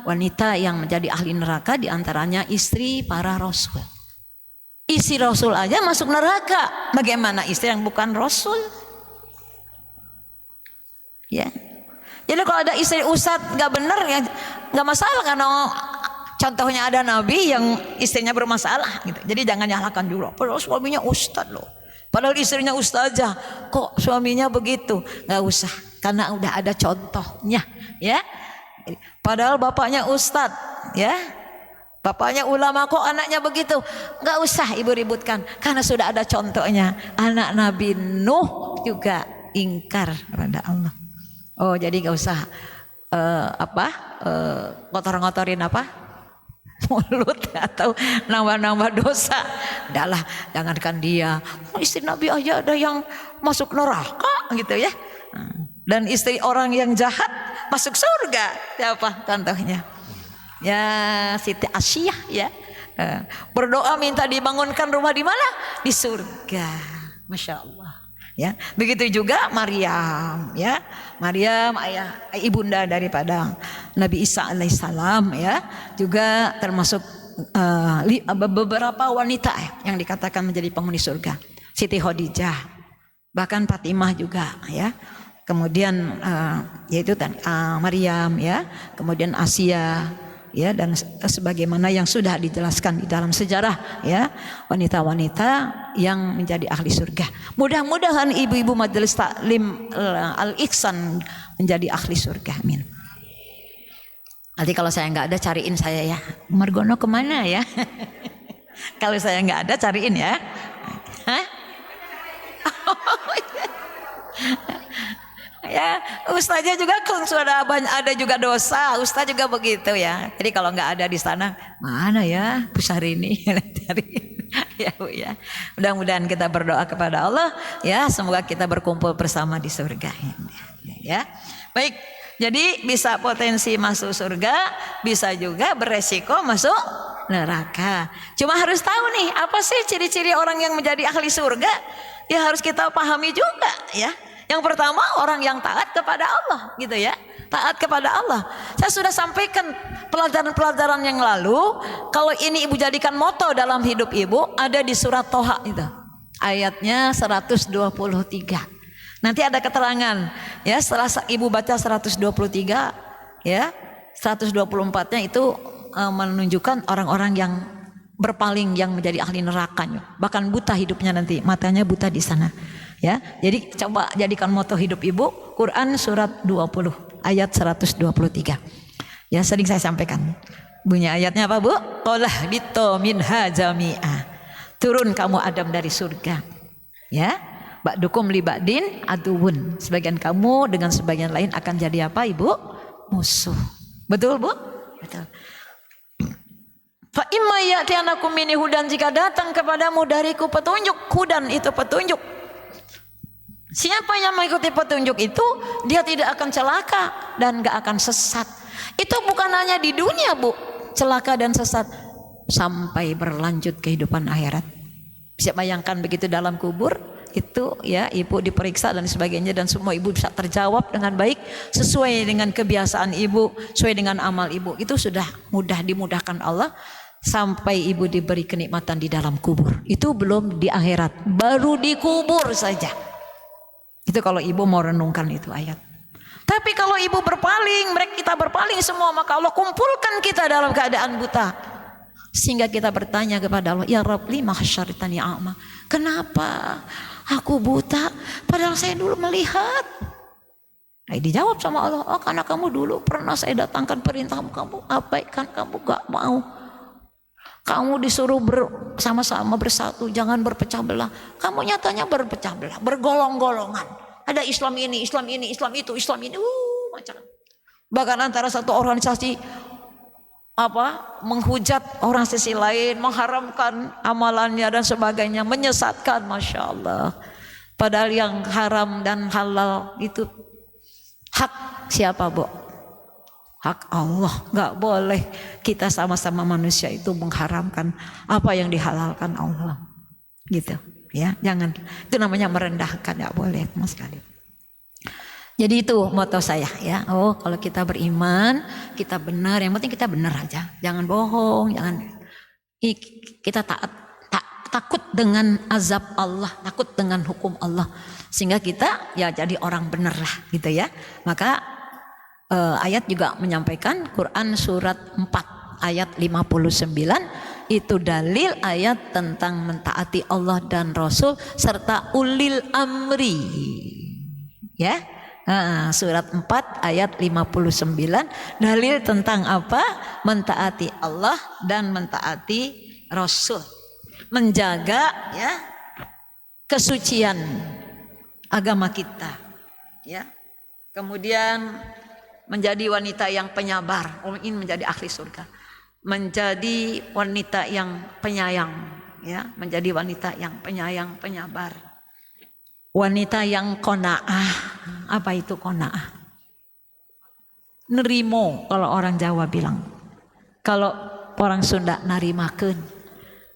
wanita yang menjadi ahli neraka, diantaranya istri para rasul. Istri rasul aja masuk neraka, bagaimana istri yang bukan rasul ya. Jadi kalau ada istri ustadz nggak benar ya nggak masalah, karena contohnya ada nabi yang istrinya bermasalah gitu. Jadi jangan nyalakan dulu. Padahal suaminya ustadz loh. Padahal istrinya ustazah, kok suaminya begitu? Nggak usah, karena udah ada contohnya ya. Padahal bapaknya ustadz ya. Bapaknya ulama, kok anaknya begitu? Nggak usah ibu ributkan, karena sudah ada contohnya. Anak Nabi Nuh juga ingkar kepada Allah. Oh jadi nggak usah ngotor-ngotorin mulut atau nambah-nambah dosa. Udahlah, jangankan dia, istri Nabi aja ada yang masuk neraka gitu ya. Dan istri orang yang jahat masuk surga. Siapa contohnya? Ya Siti Asyah ya. Berdoa minta dibangunkan rumah di mana? Di surga. Masya Allah. Ya, begitu juga Maryam ya. Maryam ibunda daripada Nabi Isa alaihissalam ya, juga termasuk beberapa wanita yang dikatakan menjadi penghuni surga. Siti Khadijah, bahkan Fatimah juga ya. Kemudian yaitu Maryam ya, kemudian Asia ya, dan sebagaimana yang sudah dijelaskan di dalam sejarah ya, wanita-wanita yang menjadi ahli surga. Mudah-mudahan ibu-ibu majelis taklim Al-Ihsan menjadi ahli surga. Amin. Nanti kalau saya nggak ada cariin saya ya, Margono kemana ya? Kalau saya nggak ada cariin ya. Hah? Ya, ustaznya juga kan sudah banyak, ada juga dosa, ustaz juga begitu ya. Jadi kalau nggak ada di sana, mana ya Bu Syahrini? Ya Bu ya. Mudah-mudahan kita berdoa kepada Allah ya, semoga kita berkumpul bersama di surga ya. Baik, jadi bisa potensi masuk surga, bisa juga beresiko masuk neraka. Cuma harus tahu nih, apa sih ciri-ciri orang yang menjadi ahli surga? Ya harus kita pahami juga ya. Yang pertama orang yang taat kepada Allah gitu ya. Taat kepada Allah. Saya sudah sampaikan pelajaran-pelajaran yang lalu. Kalau ini ibu jadikan moto dalam hidup ibu, ada di surat Toha itu. Ayatnya 123. Nanti ada keterangan ya, setelah ibu baca 123 ya, 124-nya itu menunjukkan orang-orang yang berpaling, yang menjadi ahli nerakanya. Bahkan buta hidupnya nanti, matanya buta di sana. Ya, jadi coba jadikan moto hidup ibu Quran surat 20 ayat 123. Ya, sering saya sampaikan. Bunyi ayatnya apa Bu? Qalah bitu minha jami'a. Turun kamu Adam dari surga. Ya, ba'dukum li ba'din aduwun. Sebagian kamu dengan sebagian lain akan jadi apa Ibu? Musuh. Betul Bu? Betul. Fa imma ya'tiyanakum minni hudan, jika datang kepadamu dariku petunjuk, hudan itu petunjuk. Siapa yang mengikuti petunjuk itu, dia tidak akan celaka dan gak akan sesat. Itu bukan hanya di dunia Bu, celaka dan sesat, sampai berlanjut kehidupan akhirat. Bisa bayangkan begitu dalam kubur, itu ya ibu diperiksa dan sebagainya, dan semua ibu bisa terjawab dengan baik sesuai dengan kebiasaan ibu, sesuai dengan amal ibu. Itu sudah mudah dimudahkan Allah sampai ibu diberi kenikmatan di dalam kubur. Itu belum di akhirat, baru di kubur saja. Itu kalau ibu mau renungkan itu ayat. Tapi kalau ibu berpaling, kita berpaling semua, maka Allah kumpulkan kita dalam keadaan buta. Sehingga kita bertanya kepada Allah, ya Rabb lima hasyaritani a'ma. Kenapa aku buta padahal saya dulu melihat? Nah, dijawab sama Allah, oh karena kamu dulu pernah saya datangkan perintahmu, kamu abaikan, kamu gak mau. Kamu disuruh sama-sama bersatu, jangan berpecah belah. Kamu nyatanya berpecah belah, bergolong-golongan. Ada Islam ini, Islam ini, Islam itu, Islam ini, macam. Bahkan antara satu organisasi menghujat orang sisi lain, mengharamkan amalannya dan sebagainya, menyesatkan, masya Allah. Padahal yang haram dan halal itu hak siapa Bu? Hak Allah. Gak boleh kita sama-sama manusia itu mengharamkan apa yang dihalalkan Allah. Gitu ya, jangan. Itu namanya merendahkan, gak boleh sama sekali. Jadi itu moto saya ya. Oh, kalau kita beriman, kita benar, yang penting kita benar aja. Jangan bohong, jangan kita takut dengan azab Allah, takut dengan hukum Allah. Sehingga kita ya jadi orang benar lah gitu ya. Maka ayat juga menyampaikan Quran surat 4 ayat 59 itu dalil ayat tentang mentaati Allah dan Rasul serta ulil amri ya. Surat 4 ayat 59 dalil tentang apa? Mentaati Allah dan mentaati Rasul, menjaga ya kesucian agama kita ya. Kemudian menjadi wanita yang penyabar, ingin menjadi ahli surga. Menjadi wanita yang penyayang, ya, menjadi wanita yang penyayang, penyabar. Wanita yang qanaah. Apa itu qanaah? Nerimo kalau orang Jawa bilang. Kalau orang Sunda narimakeun.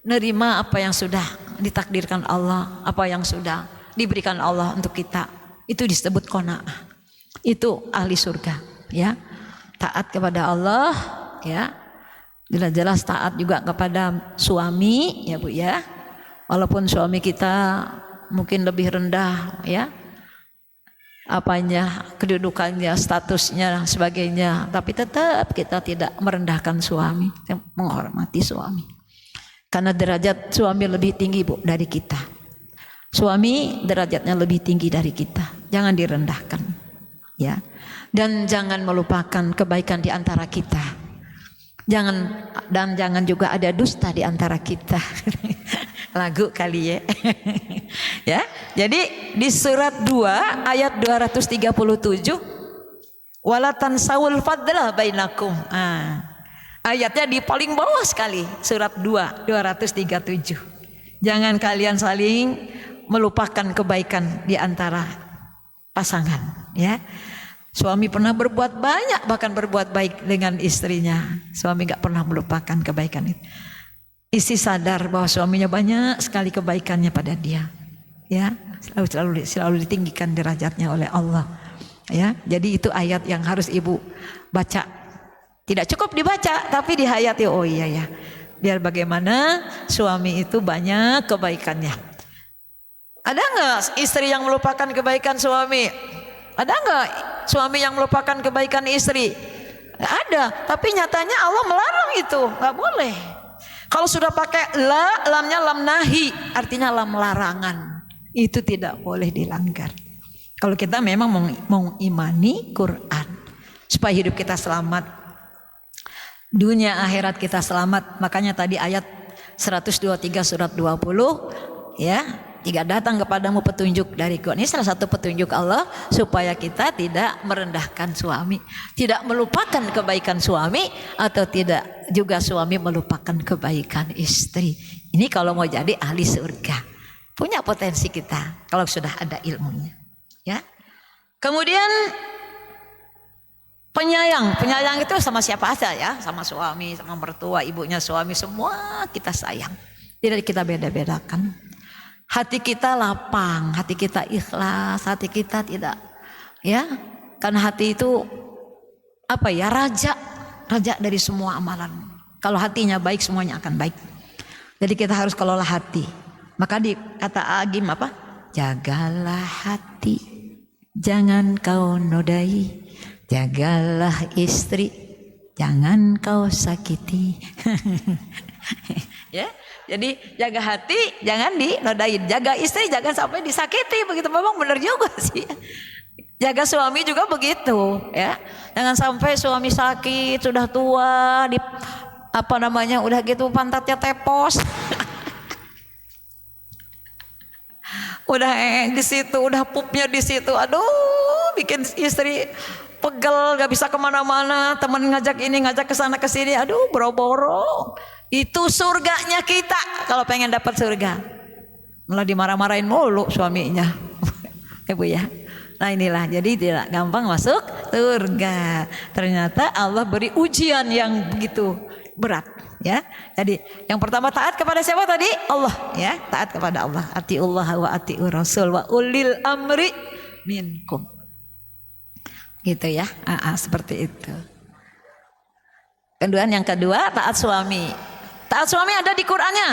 Nerima apa yang sudah ditakdirkan Allah, apa yang sudah diberikan Allah untuk kita. Itu disebut qanaah. Itu ahli surga. Ya, taat kepada Allah, ya, jelas-jelas taat juga kepada suami, ya Bu ya. Walaupun suami kita mungkin lebih rendah, ya, kedudukannya, statusnya, sebagainya, tapi tetap kita tidak merendahkan suami, menghormati suami. Karena derajat suami lebih tinggi Bu dari kita. Suami derajatnya lebih tinggi dari kita, jangan direndahkan, ya. Dan jangan melupakan kebaikan di antara kita. Jangan juga ada dusta di antara kita. lagu kali ya. Ya. Jadi di surat 2 ayat 237 wala tansawul fadla bainakum. Ayatnya di paling bawah sekali, surat 2 237. Jangan kalian saling melupakan kebaikan di antara pasangan, ya. Suami pernah berbuat banyak, bahkan berbuat baik dengan istrinya. Suami gak pernah melupakan kebaikan itu. Istri sadar bahwa suaminya banyak sekali kebaikannya pada dia, ya. Selalu ditinggikan derajatnya oleh Allah, ya. Jadi itu ayat yang harus ibu baca. Tidak cukup dibaca, tapi dihayati. Oh iya ya, biar bagaimana suami itu banyak kebaikannya. Ada nggak istri yang melupakan kebaikan suami? Ada nggak suami yang melupakan kebaikan istri? Ada, tapi nyatanya Allah melarang itu, nggak boleh. Kalau sudah pakai lamnya lam nahi, artinya lam larangan, itu tidak boleh dilanggar. Kalau kita memang mau imani Quran, supaya hidup kita selamat, dunia akhirat kita selamat. Makanya tadi ayat 123 surat 20, ya. Jika datang kepadamu petunjuk dariku. Ini salah satu petunjuk Allah supaya kita tidak merendahkan suami, tidak melupakan kebaikan suami, atau tidak juga suami melupakan kebaikan istri. Ini kalau mau jadi ahli surga, punya potensi kita kalau sudah ada ilmunya, ya. Kemudian penyayang itu sama siapa aja, ya, sama suami, sama mertua, ibunya suami, semua kita sayang. Tidak kita beda-bedakan. Hati kita lapang, hati kita ikhlas, hati kita tidak, ya, karena hati itu apa ya, raja dari semua amalan. Kalau hatinya baik, semuanya akan baik. Jadi kita harus kelola hati. Maka di kata Agim apa? Jagalah hati, jangan kau nodai. Jagalah istri, jangan kau sakiti. Ya. Jadi jaga hati, jangan dinodain. Jaga istri, jangan sampai disakiti. Begitu, memang benar juga sih. Jaga suami juga begitu, ya. Jangan sampai suami sakit, sudah tua, udah gitu pantatnya tepos. Udah di situ, udah pupnya di situ. Aduh, bikin istri pegel, gak bisa kemana-mana. Temen ngajak ini, ngajak kesana kesini. Aduh, boro-boro. Itu surganya kita kalau pengen dapat surga. Malah dimarah-marahin mulu suaminya. Ibu ya. Nah inilah, jadi tidak gampang masuk surga. Ternyata Allah beri ujian yang begitu berat, ya. Jadi yang pertama taat kepada siapa tadi? Allah, ya. Taat kepada Allah. Atiullah wa atiur rasul wa ulil amri minkum. Gitu ya. Seperti itu. Kemudian yang kedua, taat suami. Taat suami ada di Qur'annya.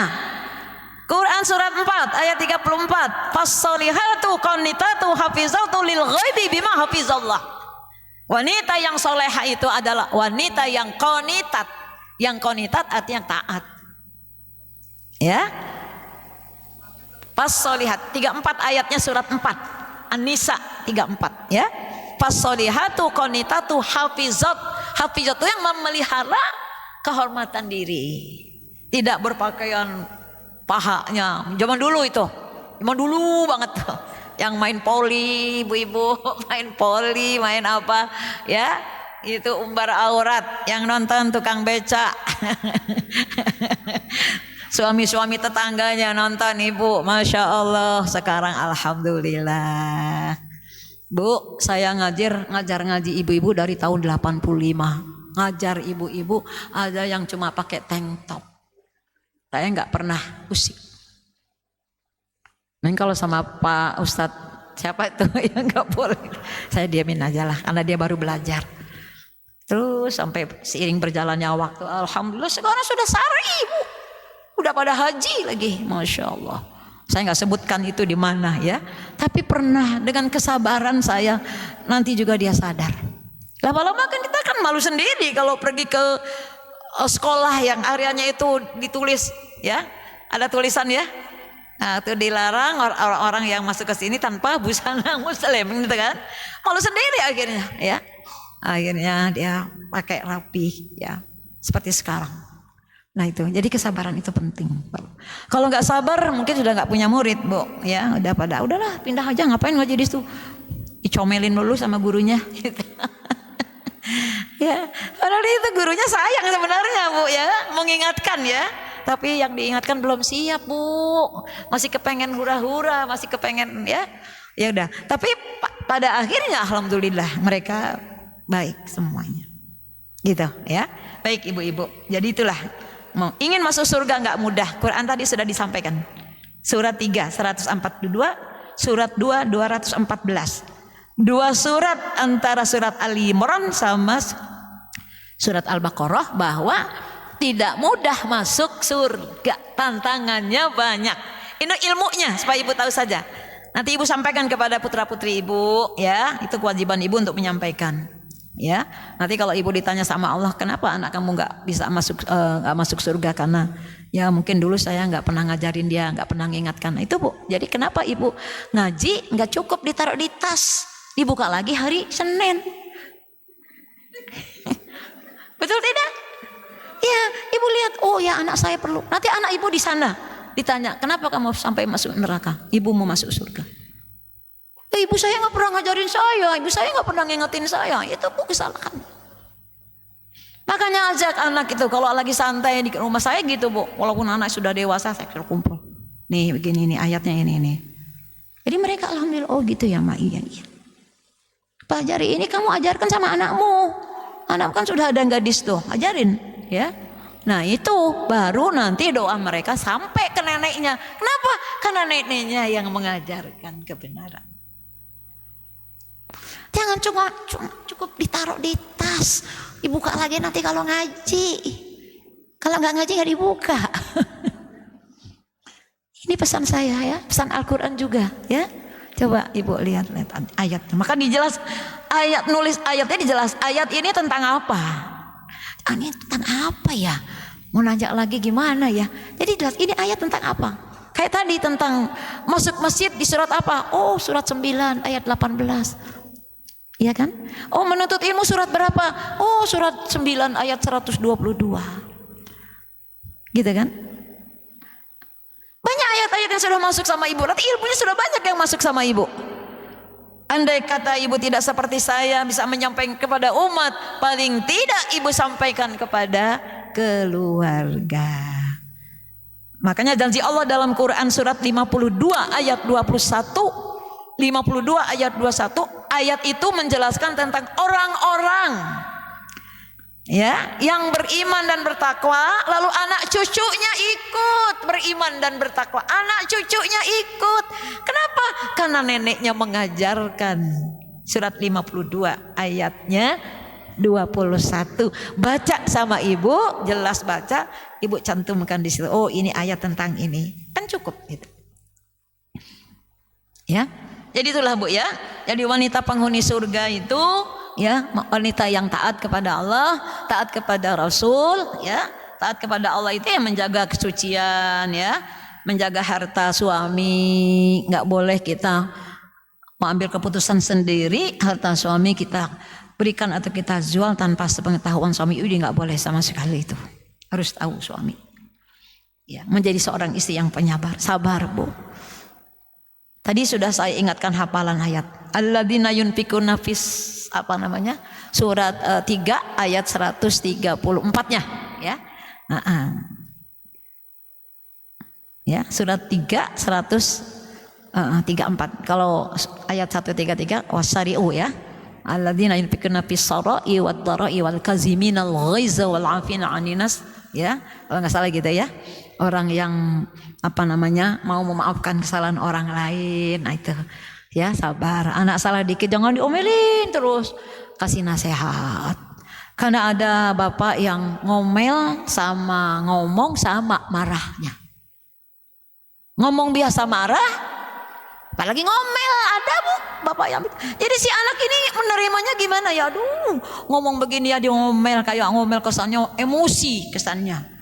Quran surat 4 ayat 34. Fassolihatu qanitatu hafizatu lil ghaibi bima hafizallah. Wanita yang soleha itu adalah wanita yang qanitat. Yang qanitat artinya taat. Ya. Fassolihat 34 ayatnya surat 4. An-Nisa 34, ya. Fassolihatu qanitatu hafizat. Hafizat itu yang memelihara kehormatan diri. Tidak berpakaian pahanya. Zaman dulu itu. Zaman dulu banget tuh. Yang main poli, ibu-ibu main poli, main apa, ya. Itu umbar aurat, yang nonton tukang beca. Suami-suami tetangganya nonton, ibu. Masya Allah, sekarang alhamdulillah. Bu, saya ngajar ngaji ibu-ibu dari tahun 85. Ngajar ibu-ibu, ada yang cuma pakai tank top. Saya nggak pernah usik. Dan kalau sama Pak Ustadz siapa itu ya nggak boleh. Saya diamin aja lah, karena dia baru belajar. Terus sampai seiring berjalannya waktu, alhamdulillah sekarang sudah sari, ibu. Udah pada haji lagi, masya Allah. Saya nggak sebutkan itu di mana, ya. Tapi pernah dengan kesabaran saya, nanti juga dia sadar. Lama-lama kan kita kan malu sendiri kalau pergi ke sekolah yang areanya itu ditulis, ya, ada tulisan, ya. Nah, itu dilarang orang-orang yang masuk ke sini tanpa busana muslim, gitu kan? Malu sendiri akhirnya, ya. Akhirnya dia pakai rapi, ya, seperti sekarang. Nah itu, jadi kesabaran itu penting. Kalau nggak sabar mungkin sudah nggak punya murid, Bu. Ya, udahlah pindah aja, ngapain ngaji di situ? Dicomelin dulu sama gurunya. Gitu. Ya, padahal itu gurunya sayang sebenarnya, Bu ya, mengingatkan ya. Tapi yang diingatkan belum siap, Bu. Masih kepengen hura-hura, masih kepengen ya. Ya udah. Tapi pada akhirnya alhamdulillah mereka baik semuanya. Gitu ya. Baik ibu-ibu. Jadi itulah, ingin masuk surga nggak mudah. Quran tadi sudah disampaikan. Surat 3 142, surat 2 214. Dua surat antara surat Ali Imran sama surat Al-Baqarah bahwa tidak mudah masuk surga, tantangannya banyak. Ini ilmunya supaya ibu tahu saja. Nanti ibu sampaikan kepada putra-putri ibu, ya, itu kewajiban ibu untuk menyampaikan. Ya, nanti kalau ibu ditanya sama Allah, kenapa anak kamu nggak bisa masuk surga, karena ya mungkin dulu saya nggak pernah ngajarin dia, nggak pernah mengingatkan. Itu Bu. Jadi kenapa ibu ngaji nggak cukup ditaruh di tas, dibuka lagi hari Senin? Betul tidak? Ya, ibu lihat, oh ya anak saya perlu. Nanti anak ibu di sana ditanya, kenapa kamu sampai masuk neraka? Ibu mau masuk surga. Ya, ibu saya nggak pernah ngajarin saya, ibu saya nggak pernah ngingetin saya. Itu Bu kesalahan. Makanya ajak anak itu kalau lagi santai di rumah saya gitu Bu. Walaupun anak sudah dewasa, saya suruh kumpul. Nih begini nih ayatnya ini. Jadi mereka alhamdulillah, oh gitu ya Mak, iya. Pelajari ini kamu ajarkan sama anakmu. Anak kan sudah ada gadis tuh, ajarin ya. Nah itu baru nanti doa mereka sampai ke neneknya. Kenapa? Karena neneknya yang mengajarkan kebenaran. Jangan cukup ditaruh di tas, dibuka lagi nanti kalau ngaji. Kalau nggak ngaji nggak dibuka. Ini pesan saya ya, pesan Al-Quran juga ya. Coba ibu lihat ayat. Maka dijelas ayat, nulis ayatnya dijelas. Ayat ini tentang apa? Ini tentang apa ya? Mau nanya lagi gimana ya? Jadi jelas ini ayat tentang apa? Kayak tadi tentang masuk masjid di surat apa? Oh surat 9 ayat 18. Iya kan? Oh menuntut ilmu surat berapa? Oh surat 9 ayat 122. Gitu kan? Banyak ayat-ayat yang sudah masuk sama ibu. Nanti ilmunya sudah banyak yang masuk sama ibu. Andai kata ibu tidak seperti saya bisa menyampaikan kepada umat, paling tidak ibu sampaikan kepada keluarga. Makanya janji Allah dalam Quran surat 52 ayat 21, 52 ayat 21, ayat itu menjelaskan tentang orang-orang ya yang beriman dan bertakwa, lalu anak cucunya ikut beriman dan bertakwa, anak cucunya ikut. Kenapa? Karena neneknya mengajarkan. Surat 52 ayatnya 21. Baca sama ibu, jelas baca, ibu cantumkan di situ. Oh ini ayat tentang ini, kan cukup gitu. Ya, jadi itulah Bu ya. Jadi wanita penghuni surga itu ya, wanita yang taat kepada Allah, taat kepada Rasul, ya, taat kepada Allah itu yang menjaga kesucian, ya, menjaga harta suami. Nggak boleh kita mengambil keputusan sendiri, harta suami kita berikan atau kita jual tanpa sepengetahuan suami. Itu nggak boleh sama sekali itu. Harus tahu suami. Ya, menjadi seorang istri yang penyabar, sabar Bu. Tadi sudah saya ingatkan hafalan ayat. Alladzina yunfikuna fis surat 3 ayat 134-nya ya. Ya, surat 3 134. Kalau ayat 133 wasari'u ya. Alladzina yunfikuna fis sarai wad dharai wal kaziminal ghaiza wal 'afina 'anil nas ya. Kalau enggak salah gitu ya. Orang yang mau memaafkan kesalahan orang lain. Nah itu ya, sabar. Anak salah dikit jangan diomelin terus, kasih nasihat. Karena ada bapak yang ngomong sama marahnya. Ngomong biasa marah, apalagi ngomel, ada Bu bapak yang. Jadi si anak ini menerimanya gimana ya? Aduh, ngomong begini ya dia ngomel, kayak ngomel kesannya emosi kesannya.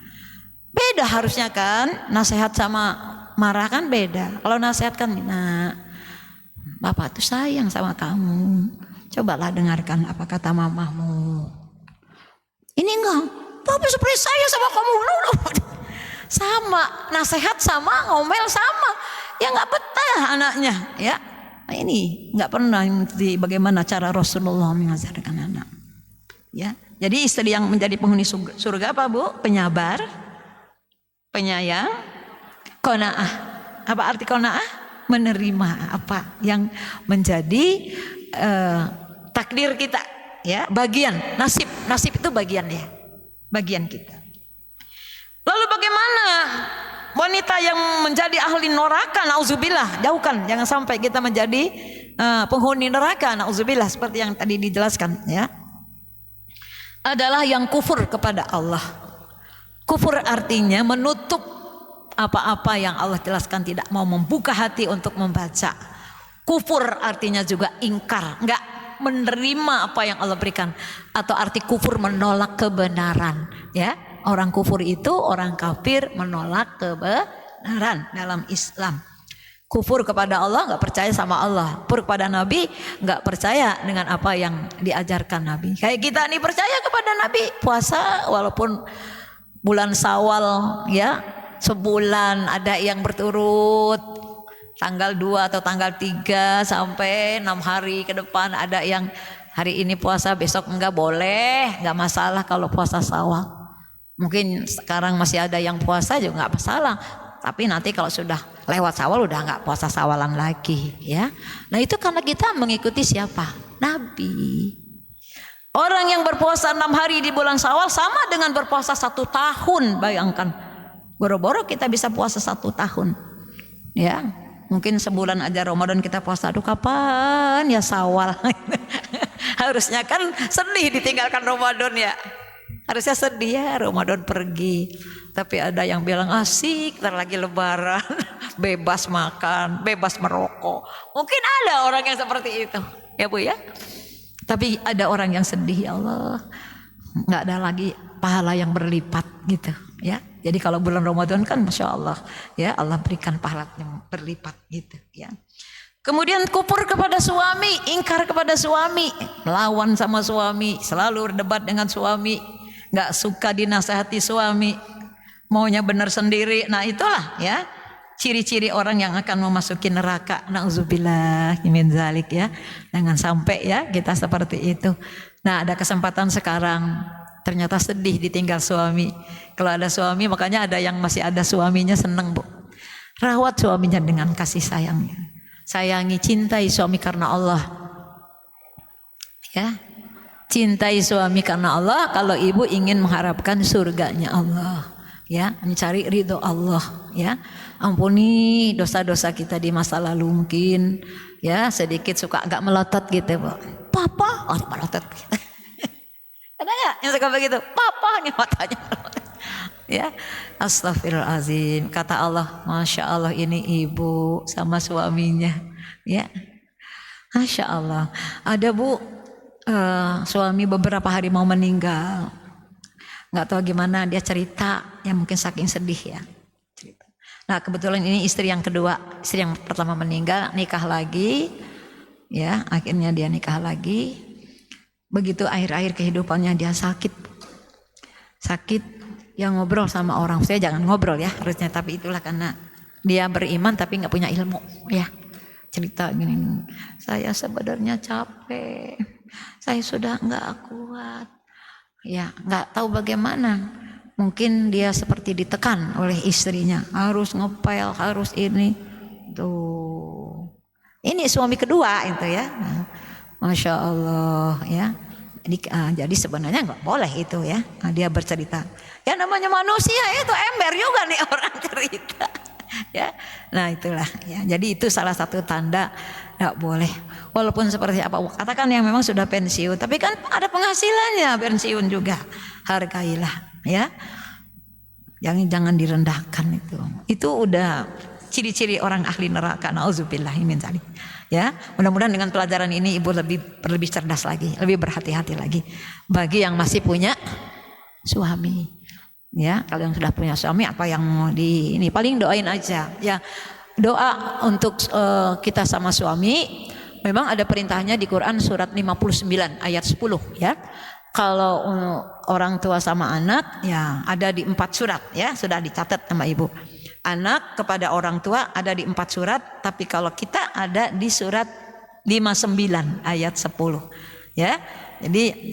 Beda harusnya kan, nasihat sama marah kan beda. Kalau nasihat kan, nah bapak tuh sayang sama kamu, cobalah dengarkan apa kata mamamu. Ini enggak, bapak tapi seperti saya sama kamu. Sama, nasihat sama, ngomel sama. Ya nggak betah anaknya, ya. Nah, ini nggak pernah bagaimana cara Rasulullah mengajarkan anak. Ya, jadi istri yang menjadi penghuni surga apa Bu? Penyabar, penyayang, qanaah. Apa arti qanaah? Menerima apa yang menjadi takdir kita, ya, bagian nasib itu bagian ya, bagian kita. Lalu bagaimana wanita yang menjadi ahli neraka? Nauzubillah, jauhkan, jangan sampai kita menjadi penghuni neraka. Nauzubillah, seperti yang tadi dijelaskan, ya. Adalah yang kufur kepada Allah. Kufur artinya menutup apa-apa yang Allah jelaskan, tidak mau membuka hati untuk membaca. Kufur artinya juga ingkar, enggak menerima apa yang Allah berikan, atau arti kufur menolak kebenaran, ya. Orang kufur itu orang kafir, menolak kebenaran dalam Islam. Kufur kepada Allah, nggak percaya sama Allah. Kufur kepada Nabi, nggak percaya dengan apa yang diajarkan Nabi. Kayak kita nih percaya kepada Nabi, puasa walaupun bulan Syawal, ya, sebulan ada yang berturut, tanggal 2 atau tanggal 3 sampai 6 hari ke depan ada yang hari ini puasa, besok enggak, boleh, nggak masalah kalau puasa Syawal. Mungkin sekarang masih ada yang puasa juga nggak masalah, tapi nanti kalau sudah lewat Syawal udah nggak puasa Syawalan lagi, ya. Nah itu karena kita mengikuti siapa? Nabi. Orang yang berpuasa 6 hari di bulan Syawal sama dengan berpuasa 1 tahun. Bayangkan, boro-boro kita bisa puasa 1 tahun, ya. Mungkin sebulan aja Ramadan kita puasa, aduh kapan ya Syawal. Harusnya kan sedih ditinggalkan Ramadan, ya. Harusnya sedih ya Ramadan pergi. Tapi ada yang bilang asik, ntar lagi lebaran, bebas makan, bebas merokok. Mungkin ada orang yang seperti itu, ya Bu, ya. Tapi ada orang yang sedih, ya Allah, nggak ada lagi pahala yang berlipat gitu, ya. Jadi kalau bulan Ramadan kan Masya Allah, ya, Allah berikan pahala yang berlipat gitu, ya. Kemudian kufur kepada suami, ingkar kepada suami, melawan sama suami, selalu berdebat dengan suami, nggak suka dinasehati suami, maunya benar sendiri. Nah itulah, ya, ciri-ciri orang yang akan memasuki neraka. Nauzubillah min zalik, ya. Jangan sampai, ya, kita seperti itu. Nah ada kesempatan sekarang, ternyata sedih ditinggal suami. Kalau ada suami, makanya ada yang masih ada suaminya, seneng Bu. Rawat suaminya dengan kasih sayangnya. Sayangi, cintai suami karena Allah, ya. Cintai suami karena Allah. Kalau ibu ingin mengharapkan surganya Allah, ya, mencari ridho Allah, ya. Ampuni dosa-dosa kita di masa lalu, mungkin, ya, sedikit suka agak melotot gitu Bu. Papa, oh melotot. Ada nggak yang suka begitu? Papa nih matanya melotot, ya. Astagfirullahaladzim. Kata Allah, Masya Allah ini ibu sama suaminya, ya. Masya Allah. Ada Bu, suami beberapa hari mau meninggal, nggak tahu gimana, dia cerita, ya mungkin saking sedih, ya, cerita. Nah kebetulan ini istri yang kedua, istri yang pertama meninggal, nikah lagi, ya, akhirnya dia nikah lagi. Begitu akhir-akhir kehidupannya dia sakit, yang ngobrol sama orang, saya jangan ngobrol, ya, harusnya, tapi itulah karena dia beriman tapi nggak punya ilmu, ya. Cerita gini, saya sebenarnya capek, saya sudah nggak kuat, ya, nggak tahu bagaimana. Mungkin dia seperti ditekan oleh istrinya, harus ngepel, harus ini, tuh. Ini suami kedua itu, ya, Masya Allah, ya. Jadi sebenarnya nggak boleh itu, ya. Nah, dia bercerita, ya namanya manusia itu ember juga nih orang cerita. Ya, nah itulah, ya. Jadi itu salah satu tanda nggak boleh. Walaupun seperti apa katakan yang memang sudah pensiun, tapi kan ada penghasilannya, pensiun juga, hargailah, ya. Jangan direndahkan itu. Itu udah ciri-ciri orang ahli neraka. Nauzubillah min dzalik. Ya, mudah-mudahan dengan pelajaran ini ibu lebih cerdas lagi, lebih berhati-hati lagi. Bagi yang masih punya suami. Ya, kalau yang sudah punya suami apa yang mau ini paling doain aja, ya. Doa untuk kita sama suami memang ada perintahnya di Quran surat 59 ayat 10, ya. Kalau orang tua sama anak ya ada di 4 surat ya, sudah dicatat sama ibu. Anak kepada orang tua ada di 4 surat, tapi kalau kita ada di surat 59 ayat 10 ya. Jadi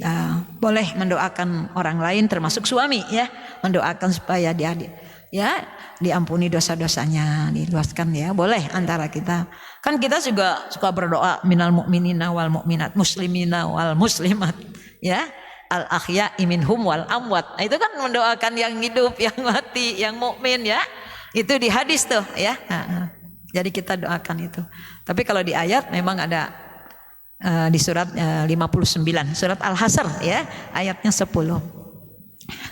boleh mendoakan orang lain termasuk suami ya, mendoakan supaya dia ya diampuni dosa-dosanya, diluaskan ya, boleh antara kita. Kan kita juga suka berdoa minal mu'minina wal mu'minat, muslimina wal muslimat ya, al ahya minhum wal amwat. Nah, itu kan mendoakan yang hidup, yang mati, yang mukmin ya. Itu di hadis tuh ya. Jadi kita doakan itu. Tapi kalau di ayat memang ada di surat 59, surat Al-Hasr ya, ayatnya 10.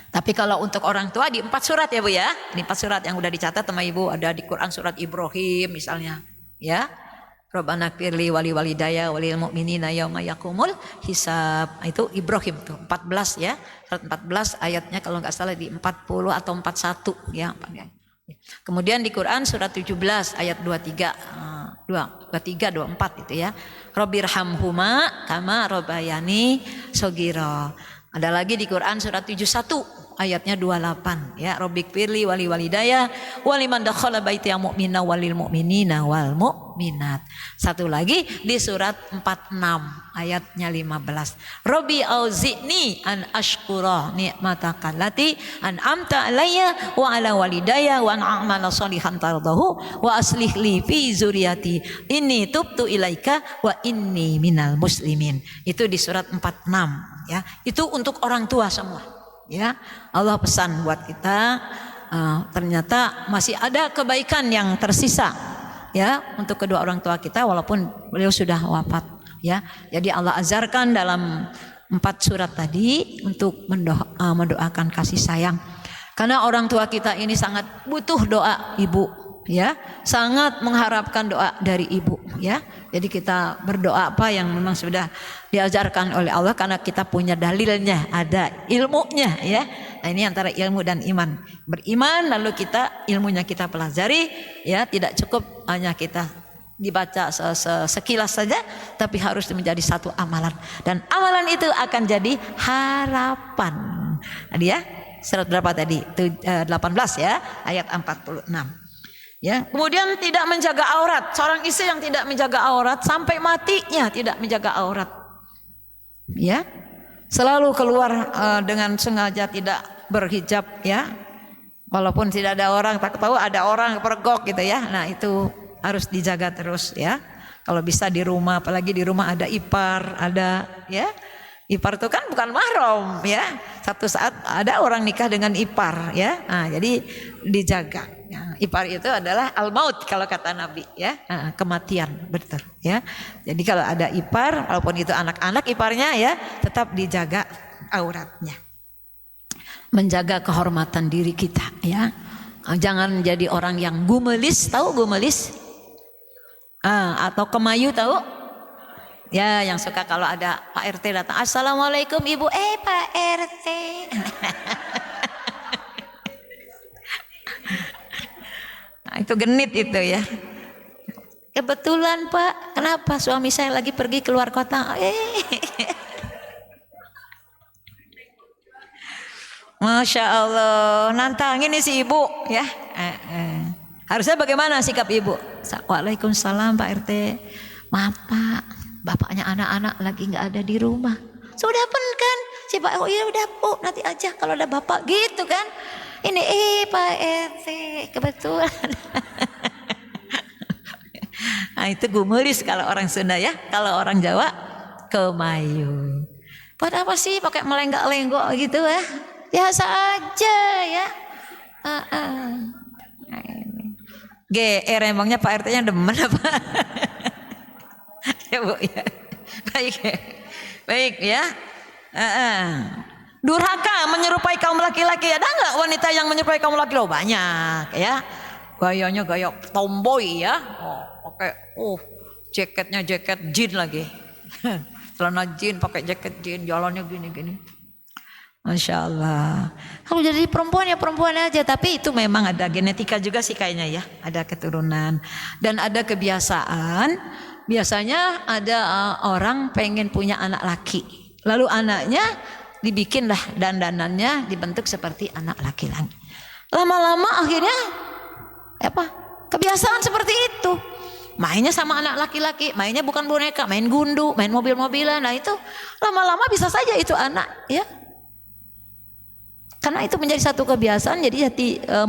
Tapi kalau untuk orang tua di 4 surat ya Bu ya. Di 4 surat yang udah dicatat sama Ibu, ada di Quran surat Ibrahim misalnya ya. Rabbana firli wali walidaya walil mu'minina yauma yaqumul hisab. Itu Ibrahim tuh 14 ya. Surat 14 ayatnya kalau enggak salah di 40 atau 41 ya. Kemudian di Quran surat 17 ayat 23 24 itu ya. Rabbirhamhuma kama rabbayani shaghira. Ada lagi di Quran surat 71 ayatnya 28 ya. Rabbikfirli wali walidaya waliman dakhala baitiya mu'mina walil mu'minina wal mu'minat. Satu lagi di surat 46 ayatnya 15. Rabbi auzi'ni an ashkura ni'mataka allati an'amta alayya wa ala walidayya wa an a'mala shalihan tardahu wa aslih li fi zuriyati inni tubtu ilaika wa inni minal muslimin. Itu di surat 46 ya. Itu untuk orang tua semua. Ya, Allah pesan buat kita ternyata masih ada kebaikan yang tersisa ya untuk kedua orang tua kita walaupun beliau sudah wafat ya. Jadi Allah ajarkan dalam 4 surat tadi untuk mendoakan kasih sayang. Karena orang tua kita ini sangat butuh doa ibu ya, sangat mengharapkan doa dari ibu ya. Jadi kita berdoa apa yang memang sudah diajarkan oleh Allah karena kita punya dalilnya, ada ilmunya ya. Nah, ini antara ilmu dan iman. Beriman lalu kita ilmunya kita pelajari ya, tidak cukup hanya kita dibaca sekilas saja, tapi harus menjadi satu amalan. Dan amalan itu akan jadi harapan. Tadi ya, surat berapa tadi? 18 ya, ayat 46. Ya, kemudian tidak menjaga aurat. Seorang istri yang tidak menjaga aurat sampai matinya tidak menjaga aurat. Ya. Selalu keluar dengan sengaja tidak berhijab ya. Walaupun tidak ada orang, tak tahu ada orang pergok gitu ya. Nah, itu harus dijaga terus ya. Kalau bisa di rumah, apalagi di rumah ada ipar, ada ya. Ipar itu kan bukan mahram ya. Satu saat ada orang nikah dengan ipar ya. Nah, jadi dijaga. Ya, ipar itu adalah al-maut kalau kata Nabi ya, kematian betul ya. Jadi kalau ada ipar, walaupun itu anak-anak iparnya ya, tetap dijaga auratnya. Menjaga kehormatan diri kita ya. Jangan jadi orang yang gumelis, tahu gumelis? Atau kemayu tahu? Ya, yang suka kalau ada Pak RT datang, assalamualaikum ibu, Pak RT. Nah, itu genit itu ya. Kebetulan Pak, kenapa suami saya lagi pergi keluar kota? Masya Allah, nantangin nih si ibu ya. Harusnya bagaimana sikap ibu? Waalaikumsalam Pak RT. Maaf Pak, bapaknya anak-anak lagi nggak ada di rumah. Sudah pun kan si Pak, oh iya udah Bu, nanti aja kalau ada bapak gitu kan. Ini Pak RT kebetulan. Nah itu gumelis kalau orang Sunda ya. Kalau orang Jawa kemayu. Buat apa sih pakai melenggak-lenggok gitu ya? Biasa aja ya. GR emangnya Pak RT-nya demen apa? Ya Bu ya. Baik ya. Durhaka menyerupai kaum laki-laki. Ada nggak wanita yang menyerupai kaum laki-laki? Oh, banyak ya. Gayanya gaya tomboy ya. Pakai jaketnya jaket jean lagi. Celana jean pakai jaket jean, jalannya gini-gini. Masya Allah. Kalau jadi perempuan ya perempuan aja. Tapi itu memang ada genetika juga sih kayaknya ya. Ada keturunan dan ada kebiasaan. Biasanya ada orang pengen punya anak laki. Lalu anaknya dibikinlah dandanannya dibentuk seperti anak laki-laki. Lama-lama akhirnya kebiasaan seperti itu. Mainnya sama anak laki-laki, mainnya bukan boneka, main gundu, main mobil-mobilan. Nah itu lama-lama bisa saja itu anak, ya. Karena itu menjadi satu kebiasaan, jadi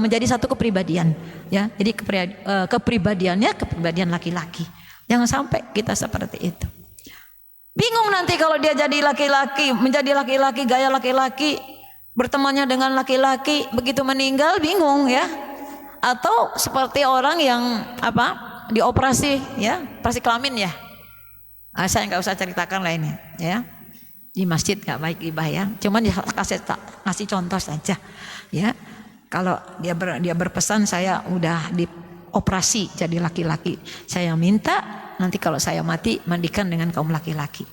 menjadi satu kepribadian, ya. Jadi kepribadiannya kepribadian laki-laki. Jangan sampai kita seperti itu. Bingung nanti kalau dia jadi laki-laki, menjadi laki-laki, gaya laki-laki, bertemannya dengan laki-laki, begitu meninggal bingung, ya. Atau seperti orang yang dioperasi, ya, operasi kelamin, ya. Saya nggak usah ceritakan lah ini, ya. Di masjid nggak baik gibah, ya. Cuman ngasih contoh saja, ya. Kalau dia berpesan saya udah dioperasi jadi laki-laki, saya minta nanti kalau saya mati mandikan dengan kaum laki-laki.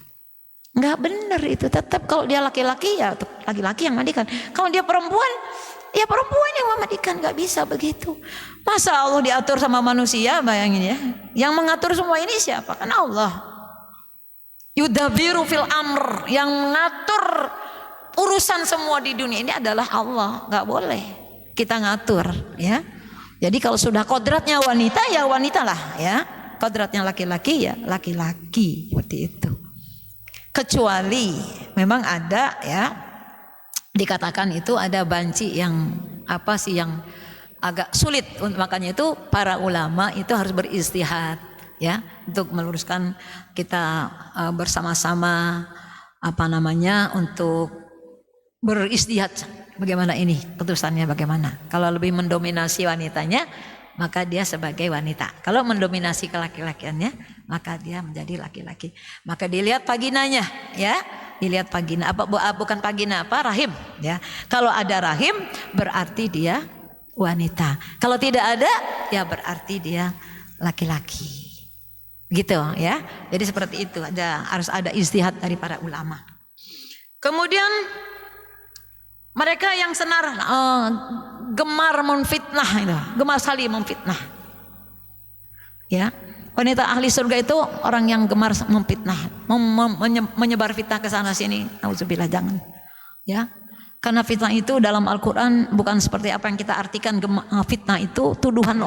Nggak benar itu. Tetap kalau dia laki-laki ya laki-laki yang mandikan. Kalau dia perempuan ya perempuan yang memandikan. Nggak bisa begitu. Masa Allah diatur sama manusia, bayangin ya. Yang mengatur semua ini siapa? Kan Allah. Yudabiru fil amr, yang mengatur urusan semua di dunia ini adalah Allah. Nggak boleh kita ngatur, ya. Jadi kalau sudah kodratnya wanita ya wanita lah, ya. Kodratnya laki-laki ya laki-laki, seperti itu. Kecuali memang ada, ya, dikatakan itu ada banci yang yang agak sulit, makanya itu para ulama itu harus beristihad, ya, untuk meluruskan kita bersama-sama untuk beristihad bagaimana ini keputusannya bagaimana. Kalau lebih mendominasi wanitanya maka dia sebagai wanita. Kalau mendominasi kelaki-lakiannya maka dia menjadi laki-laki. Maka dilihat vaginanya, ya. Dilihat vagina bukan vagina rahim, ya. Kalau ada rahim berarti dia wanita. Kalau tidak ada ya berarti dia laki-laki. Gitu, ya. Jadi seperti itu, harus ada ijtihad dari para ulama. Kemudian mereka yang gemar memfitnah itu, gemar sekali memfitnah. Ya, wanita ahli surga itu orang yang gemar memfitnah, menyebar fitnah ke sana sini. Nauzubillah, jangan. Ya. Karena fitnah itu dalam Al-Qur'an bukan seperti apa yang kita artikan. Fitnah itu tuduhan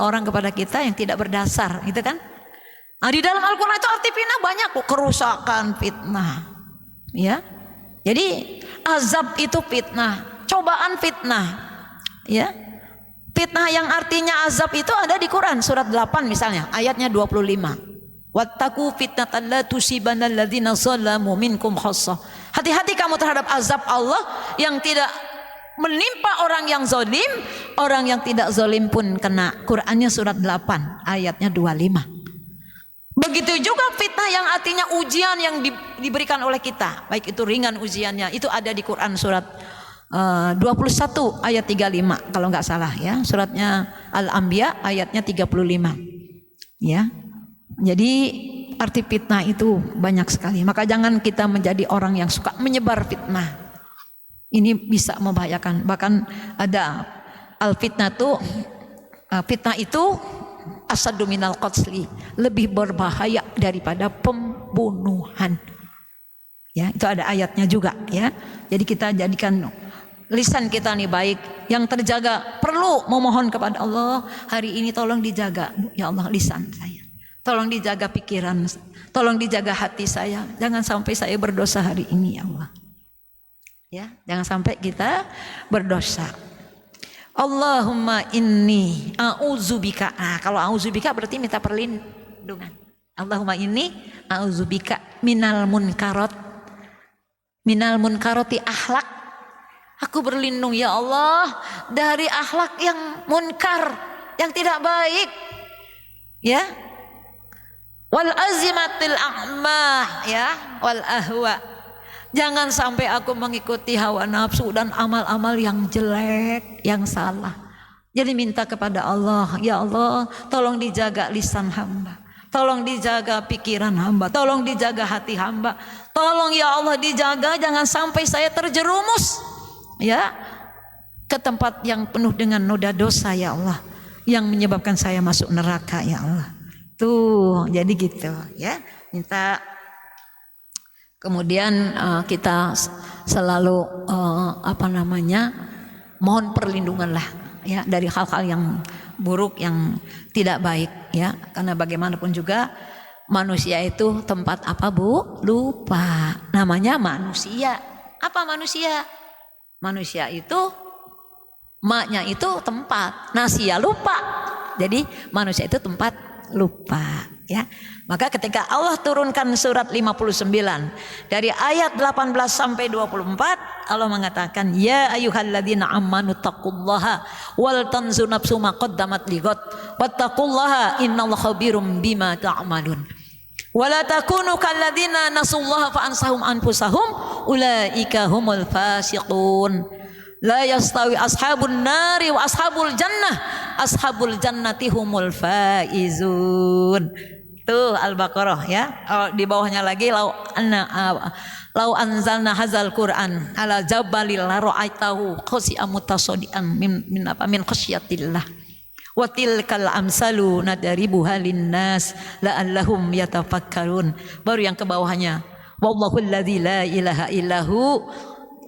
orang kepada kita yang tidak berdasar, gitu kan? Nah, di dalam Al-Qur'an itu arti fitnah banyak, kerusakan fitnah. Ya. Jadi azab itu fitnah, cobaan fitnah, ya. Fitnah yang artinya azab itu ada di Quran surat 8 misalnya, ayatnya 25. Wattaqu fitnatan la tusibanal ladzina zalamu minkum khassah. Hati-hati kamu terhadap azab Allah yang tidak menimpa orang yang zalim, orang yang tidak zalim pun kena. Qurannya surat 8 ayatnya 25. Begitu juga fitnah yang artinya ujian yang diberikan oleh kita, baik itu ringan ujiannya, itu ada di Quran surat 21 ayat 35 kalau nggak salah, ya. Suratnya Al-Anbiya ayatnya 35. Ya. Jadi arti fitnah itu banyak sekali. Maka jangan kita menjadi orang yang suka menyebar fitnah. Ini bisa membahayakan. Bahkan ada fitnah itu asadu minal qatli, lebih berbahaya daripada pembunuhan. Ya, itu ada ayatnya juga, ya. Jadi kita jadikan lisan kita nih baik, yang terjaga. Perlu memohon kepada Allah, hari ini tolong dijaga, ya Allah, lisan saya. Tolong dijaga pikiran, tolong dijaga hati saya. Jangan sampai saya berdosa hari ini, ya Allah. Ya, jangan sampai kita berdosa. Allahumma inni a'udzubika. Nah, kalau a'udzubika berarti minta perlindungan. Allahumma inni a'udzubika minal munkarati akhlak. Aku berlindung, ya Allah, dari akhlak yang munkar, yang tidak baik. Ya. Wal azimatil a'mah, ya, wal ahwa. Jangan sampai aku mengikuti hawa nafsu dan amal-amal yang jelek, yang salah. Jadi minta kepada Allah, ya Allah, tolong dijaga lisan hamba, tolong dijaga pikiran hamba, tolong dijaga hati hamba. Tolong ya Allah dijaga, jangan sampai saya terjerumus, ya, ke tempat yang penuh dengan noda dosa, ya Allah, yang menyebabkan saya masuk neraka, ya Allah. Tuh, jadi gitu, ya. Minta Kemudian kita selalu mohon perlindungan lah ya dari hal-hal yang buruk yang tidak baik ya, karena bagaimanapun juga manusia itu tempat apa Bu? Lupa. Namanya manusia. Apa manusia? Manusia itu maknya itu tempat, nasia lupa. Jadi manusia itu tempat lupa ya. Maka ketika Allah turunkan surat 59 dari ayat 18 sampai 24, Allah mengatakan ya ayyuhalladzina amanu taqullaha wal tanzur nafsum ma qaddamat lighad wattaqullaha innallaha khabirum bima ta'malun wala takunu kalladzina nasullaha fa ansahum anfusahum ulaika humul fasiqun la yastawi ashabun nari wa ashabul jannati humul faizun. Tuh Al-Baqarah ya. Di bawahnya lagi lau anzalna hazal Qur'an ala jabalil la ra'aitahu khasi'an mutasadian min khasyatillah wa tilkal amsalu nadribuha linnas la'allahum yatafakkarun. Baru yang ke bawahnya wallahu alladzi la ilaha illahu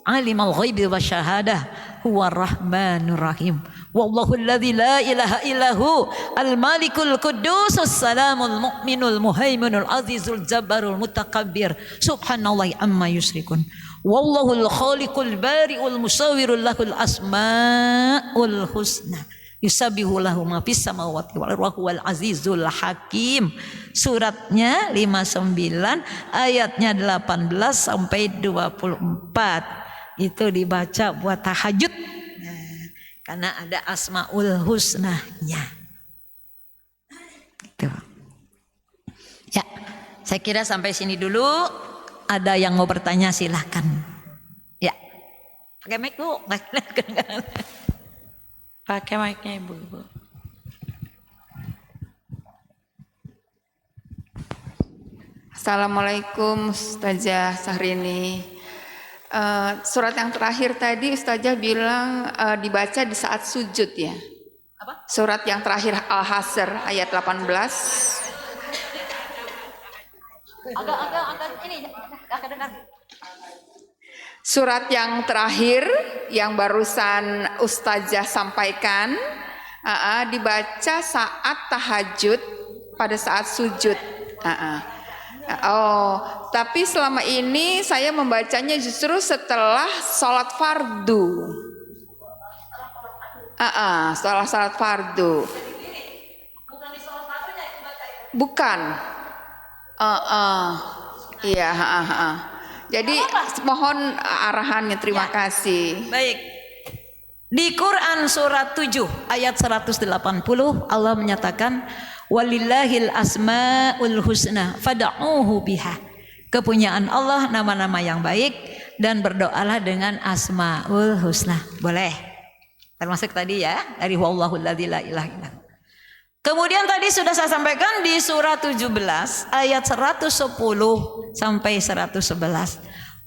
alimul ghaibi wasyahadah huwar rahmanur rahim wallahu alladzi la ilaha illahu al malikul qudusus salamul mu'minul muhaiminul azizul jabbarul mutakabbir subhanallahi amma yusyrikun wallahul khaliqul bari'ul musawwirul lahul asmaul husna yusabbihu lahu ma fis samawati wal ardi wal azizul hakim. Suratnya 59 ayatnya 18 sampai 24. Itu dibaca buat tahajud karena ada asmaul husnanya. Gitu. Ya, saya kira sampai sini dulu. Ada yang mau bertanya silahkan. Ya, pakai mic Bu. Pakai mic-nya Ibu. Assalamualaikum Ustazah Syahrini. Surat yang terakhir tadi Ustazah bilang dibaca di saat sujud ya. Apa? Surat yang terakhir Al-Hasr ayat 18. Agak ini agak dengar. Surat yang terakhir yang barusan Ustazah sampaikan dibaca saat tahajud pada saat sujud. Oh, tapi selama ini saya membacanya justru setelah sholat fardu. Setelah sholat fardu. Bukan. Iya. Jadi mohon arahannya. Terima kasih. Baik. Di Quran surat 7 ayat 180 Allah menyatakan walillahil asmaul husna fad'uhu biha. Kepunyaan Allah nama-nama yang baik dan berdoalah dengan asmaul husna. Boleh. Termasuk tadi ya dari wallahul ladzi la ilaha illa. Kemudian tadi sudah saya sampaikan di surat 17 ayat 110 sampai 111.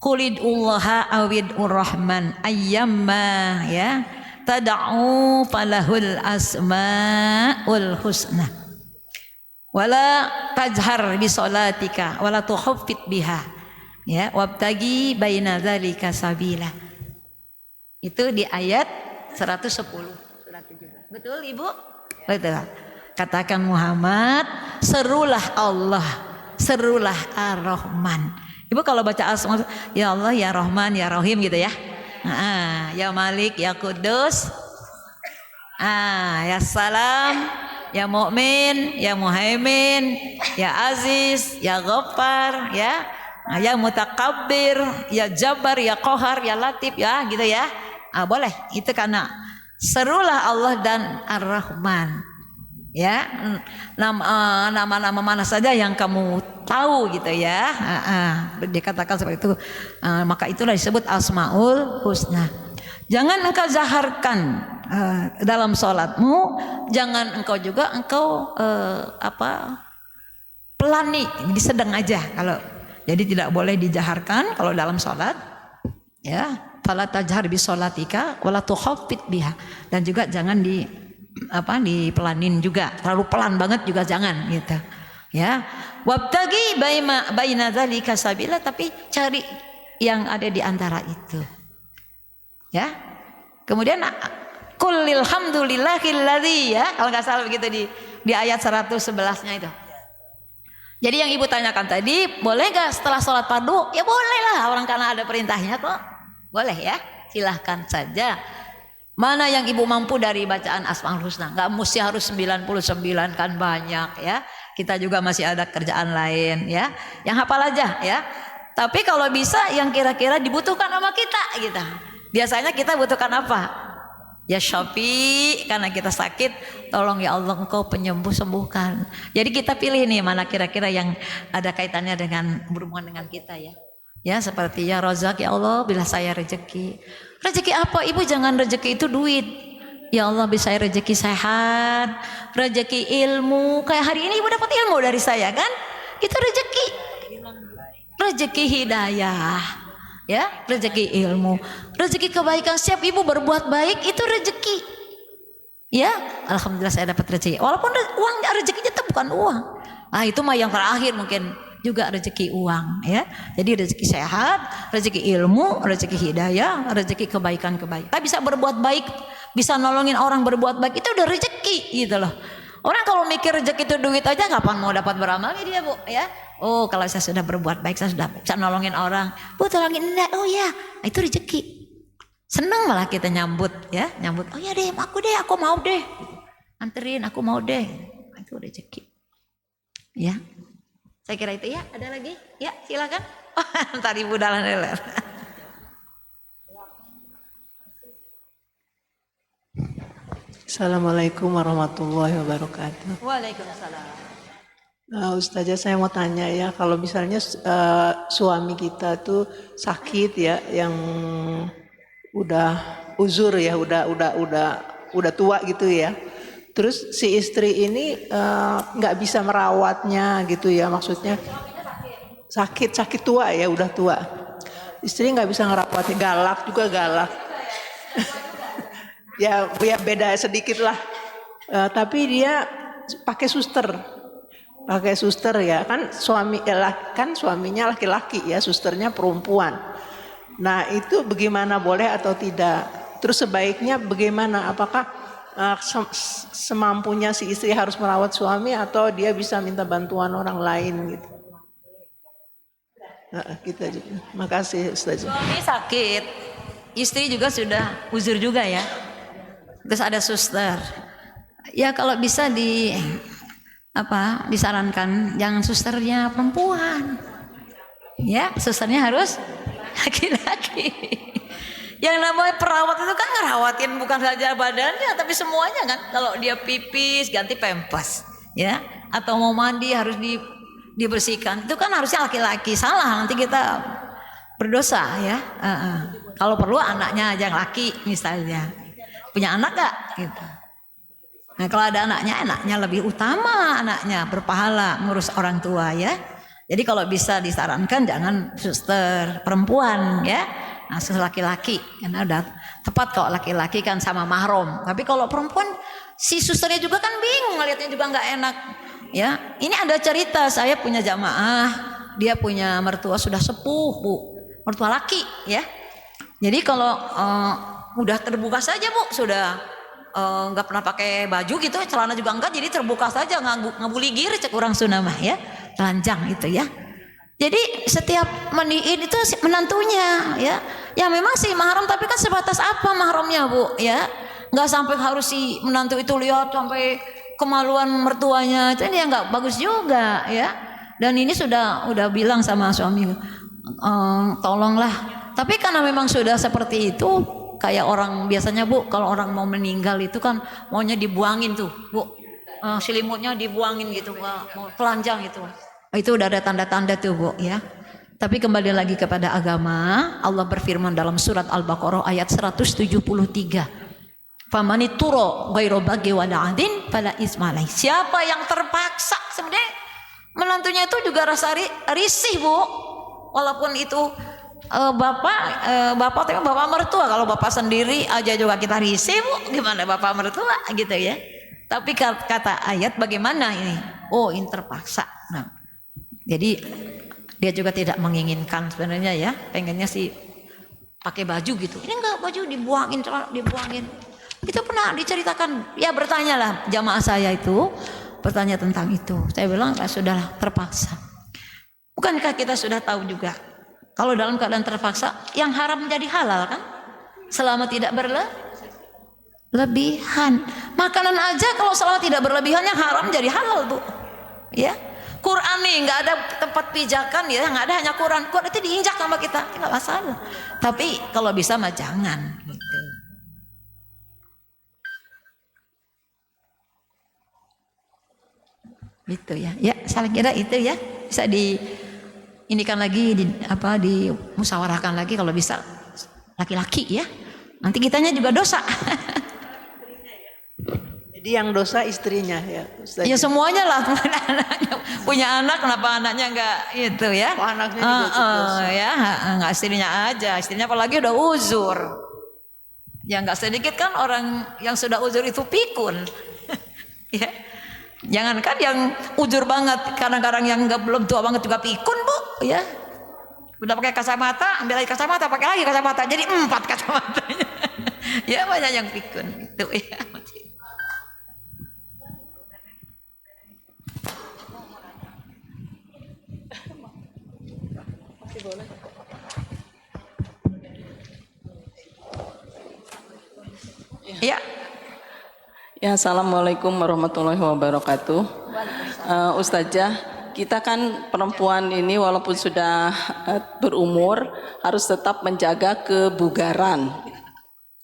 Qulidullaha awidur rahman ayyamma ya tad'u falahul asmaul husna. Wala tajhar bi salatika wala tuhaffit biha ya wabtagi baina dzalika sabila. Itu di ayat 110 surat 17. Betul Ibu? Betul. Katakan Muhammad, serulah Allah, serulah Ar-Rahman. Ibu kalau baca asma ya Allah, ya Rahman, ya Rahim gitu ya. Ya Malik, ya Kudus. Ya Salam, ya Mu'min, ya Muhaimin, ya Aziz, ya Ghaffar, ya Mutakabbir, ya Jabbar, ya Qahar, ya Latif, ya gitu ya. Boleh. Itu karena serulah Allah dan Ar-Rahman. Ya, nama-nama mana saja yang kamu tahu gitu ya. Dikatakan seperti itu. Maka itulah disebut Asmaul Husna. Jangan engkau zaharkan dalam sholatmu, jangan engkau juga pelani, sedang aja kalau. Jadi tidak boleh dijaharkan kalau dalam sholat. Ya, fala tajhar bi sholatika wala tukhaffit biha, dan juga jangan dipelanin juga, terlalu pelan banget juga jangan gitu Ya, wabtagi baina dzalika sabila, tapi cari yang ada di antara itu. Ya. Kemudian qulil hamdulillahilladzi, ya, kalau nggak salah begitu di ayat 111-nya itu. Jadi yang ibu tanyakan tadi, boleh nggak setelah sholat fardu? Ya boleh lah, orang karena ada perintahnya kok. Boleh ya, silahkan saja. Mana yang ibu mampu dari bacaan Asmaul Husna? Nggak mesti harus 99, kan banyak ya. Kita juga masih ada kerjaan lain ya. Yang hafal aja ya. Tapi kalau bisa yang kira-kira dibutuhkan sama kita gitu. Biasanya kita butuhkan apa? Ya Syafi, karena kita sakit, tolong ya Allah Engkau penyembuh, sembuhkan. Jadi kita pilih nih mana kira-kira yang ada kaitannya dengan berhubungan dengan kita ya. Ya seperti ya Razak, ya Allah bila saya rezeki. Rezeki apa? Ibu jangan rezeki itu duit. Ya Allah bisa saya rezeki sehat, rezeki ilmu. Kayak hari ini ibu dapat ilmu dari saya kan? Itu rezeki. Rezeki hidayah. Ya, rezeki ilmu, rezeki kebaikan. Setiap ibu berbuat baik itu rezeki. Ya, alhamdulillah saya dapat rezeki. Walaupun uangnya rezekinya itu bukan uang. Nah, itu mah yang terakhir mungkin juga rezeki uang, ya. Jadi rezeki sehat, rezeki ilmu, rezeki hidayah, rezeki kebaikan-kebaikan. Kita bisa berbuat baik, bisa nolongin orang berbuat baik, itu udah rezeki gitu loh. Orang kalau mikir rezeki itu duit aja, kapan mau dapat beramalnya dia, Bu, ya? Oh, kalau saya sudah berbuat baik, saya sudah bisa nolongin orang. Bu, tolongin enggak? Oh ya, itu rezeki. Seneng malah kita nyambut, ya, nyambut. Oh ya deh, aku mau deh. Anterin, aku mau deh. Itu rezeki. Ya, saya kira itu ya. Ada lagi? Ya, silakan. Oh, ntar ibu dalam leler. Assalamualaikum warahmatullahi wabarakatuh. Waalaikumsalam. Ustazah, saya mau tanya ya, kalau misalnya suami kita tuh sakit ya, yang udah uzur ya, udah tua gitu ya. Terus si istri ini nggak bisa merawatnya gitu ya, maksudnya sakit tua ya, udah tua. Istri nggak bisa ngerawatnya, galak juga galak. Ya beda sedikit lah. Tapi dia pakai suster ya, kan suaminya laki-laki ya, susternya perempuan. Nah itu bagaimana, boleh atau tidak? Terus sebaiknya bagaimana? Apakah semampunya si istri harus merawat suami atau dia bisa minta bantuan orang lain gitu? Gitu aja. Makasih Ustazah. Suami sakit, istri juga sudah uzur juga ya. Terus ada suster. Ya kalau bisa disarankan jangan susternya perempuan. Ya, susternya harus laki-laki. Yang namanya perawat itu kan ngerawatin bukan saja badannya tapi semuanya kan. Kalau dia pipis ganti pempes, ya. Atau mau mandi harus dibersihkan. Itu kan harusnya laki-laki. Salah, nanti kita berdosa ya. Kalau perlu anaknya aja yang laki misalnya. Punya anak gak? Gitu. Nah kalau ada anaknya lebih utama, anaknya berpahala ngurus orang tua ya. Jadi kalau bisa disarankan jangan suster perempuan ya, nah suster laki-laki. Karena udah tepat kalau laki-laki kan sama mahram. Tapi kalau perempuan si susternya juga kan bingung, ngeliatnya juga nggak enak ya. Ini ada cerita, saya punya jamaah, dia punya mertua sudah sepuh, Bu, mertua laki ya. Jadi kalau udah terbuka saja, Bu, sudah nggak pernah pakai baju gitu, celana juga enggak, jadi terbuka saja, ngabuligir cek orang Sunda mah ya, telanjang itu ya. Jadi setiap mandiin itu menantunya ya, ya memang sih mahram, tapi kan sebatas apa mahramnya, Bu ya, nggak sampai harus si menantu itu lihat sampai kemaluan mertuanya, itu ya nggak bagus juga ya. Dan ini udah bilang sama suami, tolonglah. Tapi karena memang sudah seperti itu, kayak orang biasanya, Bu, kalau orang mau meninggal itu kan maunya dibuangin tuh, Bu, selimutnya dibuangin gitu, mau telanjang itu. Itu udah ada tanda-tanda tuh, Bu ya. Tapi kembali lagi kepada agama, Allah berfirman dalam surat Al-Baqarah ayat 173. Famani turo ghairu baghi wa da'adin fala ismalai. Siapa yang terpaksa, sebenarnya menantunya itu juga rasa risih, Bu. Walaupun itu bapak tapi bapak mertua. Kalau bapak sendiri aja juga kita risih, Bu, gimana bapak mertua gitu ya. Tapi kata ayat bagaimana ini? Oh, ini terpaksa Jadi dia juga tidak menginginkan sebenarnya ya, pengennya sih pakai baju gitu. Ini enggak, baju dibuangin, dibuangin. Itu pernah diceritakan, ya bertanyalah jamaah saya itu, bertanya tentang itu. Saya bilang sudah terpaksa. Bukankah kita sudah tahu juga, kalau dalam keadaan terpaksa, yang haram menjadi halal kan? Selama tidak berlebihan. Makanan aja kalau selama tidak berlebihan yang haram jadi halal Bu. Ya, Quran nih nggak ada tempat pijakan ya, nggak ada, hanya Quran. Quran itu diinjak sama kita, nggak masalah. Tapi kalau bisa mah jangan. Gitu. Gitu ya. Ya, saya kira itu ya bisa diinikan lagi, dimusyawarahkan lagi kalau bisa laki-laki ya. Nanti kitanya juga dosa. Jadi yang dosa istrinya ya Ustaz. Ya semuanya lah. Punya anak, kenapa anaknya enggak itu ya? Oh, anaknya juga dosa. Ya, enggak istrinya aja. Istrinya apalagi udah uzur. Ya enggak sedikit kan orang yang sudah uzur itu pikun. Ya. Jangankan yang ujur banget, kadang-kadang yang belum tua banget juga pikun Bu, ya. Udah pakai kacamata, ambil lagi kacamata, pakai lagi kacamata, jadi 4 kacamatanya. Ya banyak yang pikun gitu ya. Ya. Ya, assalamualaikum warahmatullahi wabarakatuh. Ustazah, kita kan perempuan ini walaupun sudah berumur harus tetap menjaga kebugaran.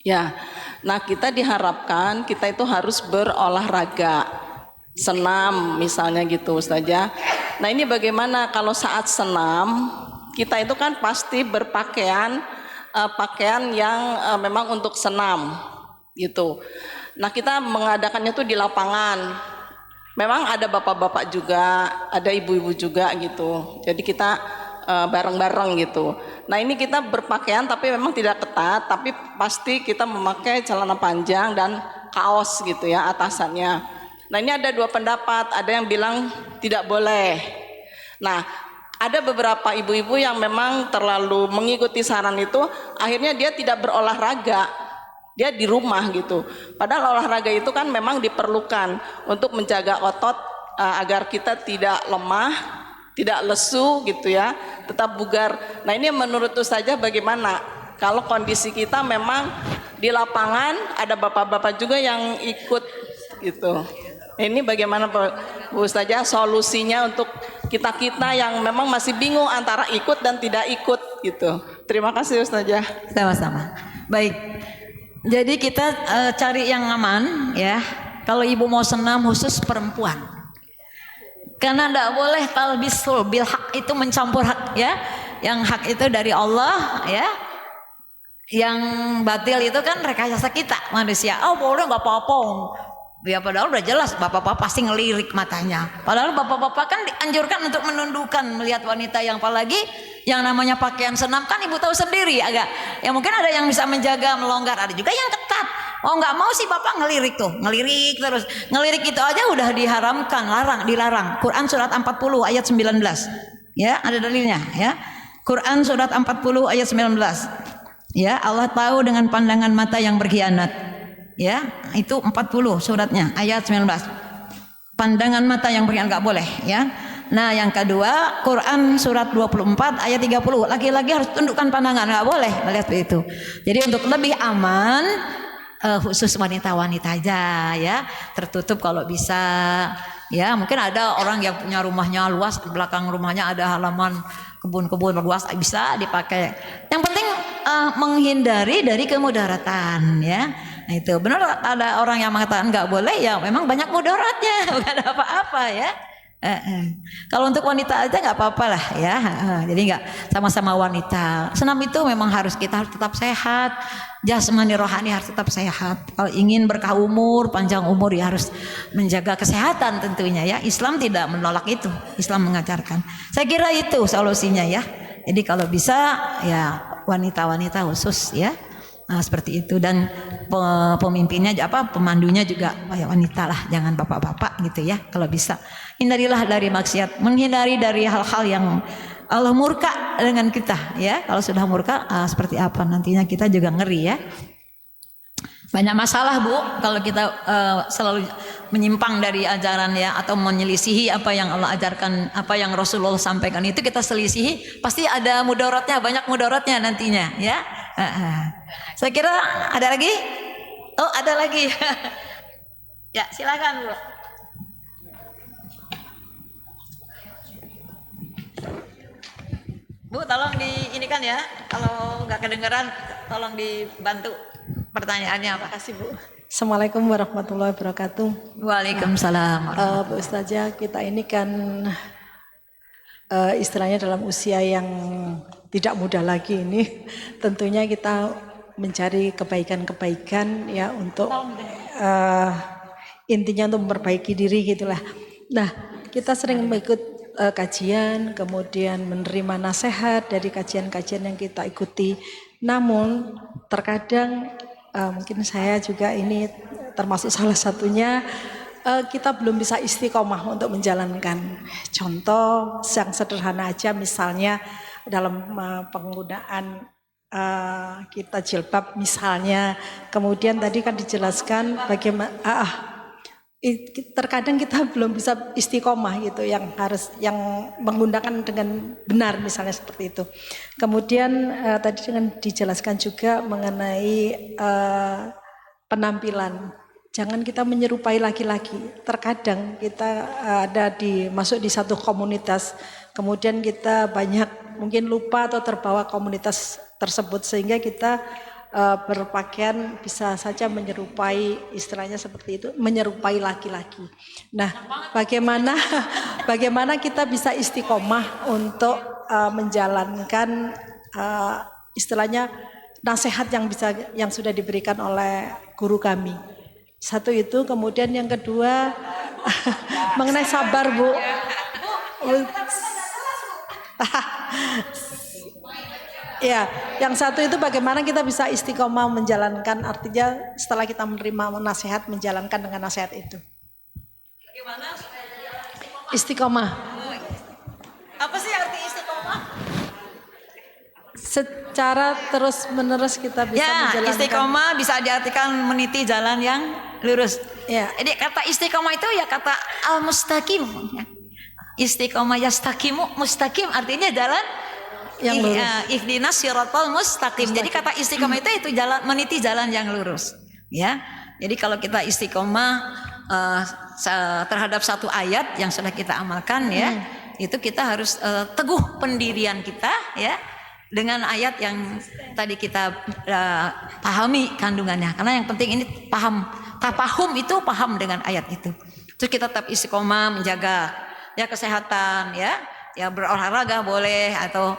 Ya, nah kita diharapkan kita itu harus berolahraga, senam misalnya gitu Ustazah. Nah ini bagaimana kalau saat senam kita itu kan pasti berpakaian pakaian yang memang untuk senam gitu. Nah kita mengadakannya tuh di lapangan. Memang ada bapak-bapak juga, ada ibu-ibu juga gitu. Jadi kita bareng-bareng gitu. Nah ini kita berpakaian tapi memang tidak ketat, tapi pasti kita memakai celana panjang dan kaos gitu ya atasannya. Nah ini ada 2 pendapat, ada yang bilang tidak boleh. Nah ada beberapa ibu-ibu yang memang terlalu mengikuti saran itu, akhirnya dia tidak berolahraga. Dia di rumah gitu. Padahal olahraga itu kan memang diperlukan untuk menjaga otot agar kita tidak lemah, tidak lesu gitu ya, tetap bugar. Nah ini menurut Ustazah bagaimana kalau kondisi kita memang di lapangan ada bapak-bapak juga yang ikut gitu. Ini bagaimana Bu Ustazah solusinya untuk kita-kita yang memang masih bingung antara ikut dan tidak ikut gitu. Terima kasih Ustazah. Sama-sama. Baik. Jadi kita cari yang aman ya. Kalau ibu mau senam khusus perempuan. Karena tidak boleh talbisul bil hak, itu mencampur hak ya. Yang hak itu dari Allah ya. Yang batil itu kan rekayasa kita manusia. Oh boleh nggak apa-apa. Ya padahal udah jelas bapak-bapak pasti ngelirik matanya. Padahal bapak-bapak kan dianjurkan untuk menundukkan melihat wanita yang apalagi yang namanya pakaian senam kan ibu tahu sendiri agak. Ya mungkin ada yang bisa menjaga melonggar, ada juga yang ketat. Oh nggak mau sih bapak ngelirik tuh, ngelirik terus. Ngelirik itu aja udah diharamkan, dilarang. Quran surat 40 ayat 19. Ya, ada dalilnya ya. Quran surat 40 ayat 19. Ya, Allah tahu dengan pandangan mata yang berkhianat. Ya, itu 40 suratnya ayat 19. Pandangan mata yang berkhianat nggak boleh ya. Nah, yang kedua Quran surat 24 ayat 30. Laki-laki harus tundukkan pandangan, nggak boleh melihat itu. Jadi untuk lebih aman khusus wanita-wanita aja ya, tertutup kalau bisa. Ya, mungkin ada orang yang punya rumahnya luas, di belakang rumahnya ada halaman kebun-kebun luas, bisa dipakai. Yang penting menghindari dari kemudaratan ya. Nah, itu benar ada orang yang mengatakan nggak boleh ya, memang banyak mudaratnya, bukan ada apa-apa ya. Kalau untuk wanita aja nggak apa-apa lah ya. Jadi nggak, sama-sama wanita. Senam itu memang kita harus tetap sehat, jasmani rohani harus tetap sehat. Kalau ingin berkah umur, panjang umur ya harus menjaga kesehatan tentunya ya. Islam tidak menolak itu, Islam mengajarkan. Saya kira itu solusinya ya. Jadi kalau bisa ya wanita-wanita khusus ya. Nah, seperti itu. Dan pemimpinnya pemandunya juga wanita lah, jangan bapak-bapak gitu ya. Kalau bisa hindarilah dari maksiat, menghindari dari hal-hal yang Allah murka dengan kita ya. Kalau sudah murka seperti apa nantinya kita juga ngeri ya. Banyak masalah Bu kalau kita selalu menyimpang dari ajaran ya, atau menyelisihi apa yang Allah ajarkan, apa yang Rasulullah sampaikan, itu kita selisihi, pasti ada mudaratnya, banyak mudaratnya nantinya ya. Saya kira ada lagi? Oh ada lagi. Ya silakan Bu. Bu tolong ini kan ya, kalau nggak kedengeran tolong dibantu pertanyaannya apa. Kasih Bu. Assalamualaikum warahmatullahi wabarakatuh. Waalaikumsalam. Bu Ustazah, kita ini kan istilahnya dalam usia yang tidak muda lagi ini, tentunya kita mencari kebaikan-kebaikan ya untuk intinya untuk memperbaiki diri gitulah. Nah, kita sering mengikut kajian, kemudian menerima nasihat dari kajian-kajian yang kita ikuti. Namun terkadang mungkin saya juga ini termasuk salah satunya, kita belum bisa istiqomah untuk menjalankan. Contoh yang sederhana aja, misalnya dalam penggunaan kita jilbab misalnya, kemudian tadi kan dijelaskan bagaimana terkadang kita belum bisa istiqomah gitu, yang menggunakan dengan benar misalnya seperti itu. Kemudian tadi dengan dijelaskan juga mengenai penampilan. Jangan kita menyerupai laki-laki. Terkadang kita masuk di satu komunitas, kemudian kita banyak mungkin lupa atau terbawa komunitas tersebut sehingga kita berpakaian bisa saja menyerupai, istilahnya seperti itu, menyerupai laki-laki. Nah, bagaimana kita bisa istiqomah untuk menjalankan istilahnya nasihat yang sudah diberikan oleh guru kami. Satu itu, kemudian yang kedua mengenai sabar Bu. Ya, yang satu itu bagaimana kita bisa istiqomah menjalankan, artinya setelah kita menerima nasihat, menjalankan dengan nasihat itu. Bagaimana? Istiqomah. Apa sih arti istiqomah? Secara terus menerus kita bisa menjalankan. Istiqomah bisa diartikan meniti jalan yang lurus. Ya. Jadi kata istiqomah itu ya kata al-mustaqim. Istiqomah yastaqimu, mustaqim artinya jalan yang lurus. Ihdinas siratal mustaqim. Jadi kata istiqomah itu jalan, meniti jalan yang lurus. Ya. Jadi kalau kita istiqomah terhadap satu ayat yang sudah kita amalkan ya, itu kita harus teguh pendirian kita ya dengan ayat yang tadi kita pahami kandungannya. Karena yang penting ini paham, tafahum itu paham dengan ayat itu. Terus kita tetap istiqomah menjaga ya kesehatan ya berolahraga boleh, atau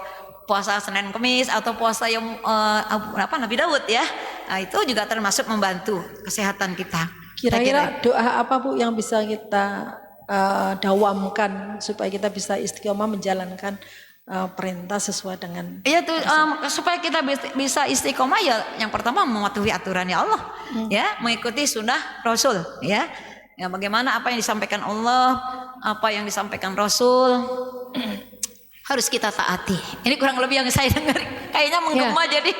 puasa Senin Kemis, atau puasa yang Nabi Daud ya. Nah, itu juga termasuk membantu kesehatan kita. Kira-kira doa apa Bu yang bisa kita dawamkan supaya kita bisa istiqomah menjalankan perintah sesuai dengan supaya kita bisa istiqomah ya, yang pertama mematuhi aturannya Allah ya, mengikuti sunnah Rasul ya. Ya bagaimana apa yang disampaikan Allah, apa yang disampaikan Rasul harus kita taati. Ini kurang lebih yang saya dengar. Kayaknya menggema jadi.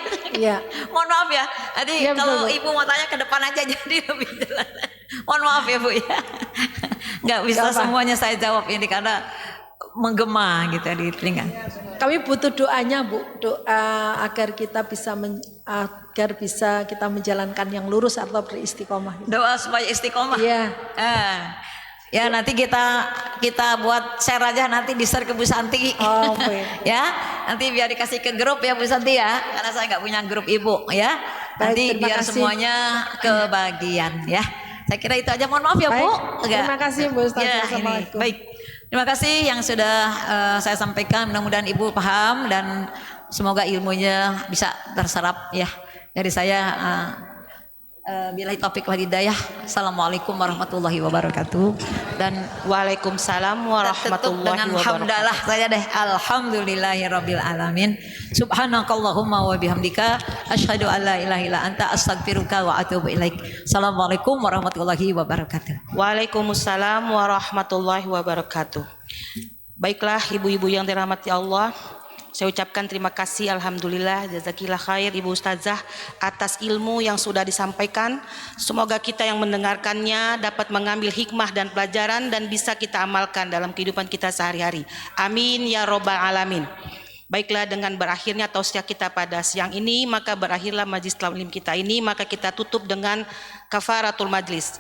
Mohon maaf ya. Jadi kalau betul, Ibu mau tanya ke depan aja jadi lebih jelas. Mohon maaf ya Bu ya. Nggak bisa semuanya saya jawab ini karena menggema gitu di telinga. Kami butuh doanya Bu, doa agar kita bisa kita menjalankan yang lurus atau beristiqomah. Doa supaya istiqomah. Iya. Ya nanti kita buat share aja nanti di share ke Bu Santi. Ya nanti biar dikasih ke grup ya Bu Santi ya, karena saya nggak punya grup Ibu ya. Nanti biar semuanya kebagian ya. Saya kira itu aja, mohon maaf ya Bu. Terima kasih Bu Ustaz. Assalamualaikum. Baik. Terima kasih yang sudah saya sampaikan, mudah-mudahan Ibu paham dan semoga ilmunya bisa terserap ya. Dari saya Billahi taufik wal hidayah. Assalamualaikum warahmatullahi wabarakatuh. Dan Waalaikumsalam tutup warahmatullahi dengan wabarakatuh. hamdalah saja deh. Alhamdulillahirabbil alamin. Subhanakallahumma wa bihamdika asyhadu an la ilaha illa anta astaghfiruka wa atubu ilaik. Assalamualaikum warahmatullahi wabarakatuh. Waalaikumsalam warahmatullahi wabarakatuh. Baiklah ibu-ibu yang dirahmati Allah, saya ucapkan terima kasih, alhamdulillah, jazakillah khair Ibu Ustazah atas ilmu yang sudah disampaikan. Semoga kita yang mendengarkannya dapat mengambil hikmah dan pelajaran dan bisa kita amalkan dalam kehidupan kita sehari-hari. Amin ya robbal alamin. Baiklah, dengan berakhirnya tausiah kita pada siang ini, maka berakhirlah majlis taklim kita ini, maka kita tutup dengan kafaratul majlis.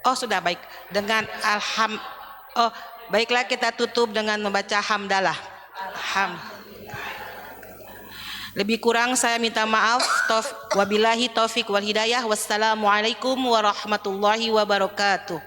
Oh sudah baik, dengan baiklah kita tutup dengan membaca hamdalah. Lebih kurang saya minta maaf. Wabillahi taufik wal hidayah. Wassalamualaikum warahmatullahi wabarakatuh.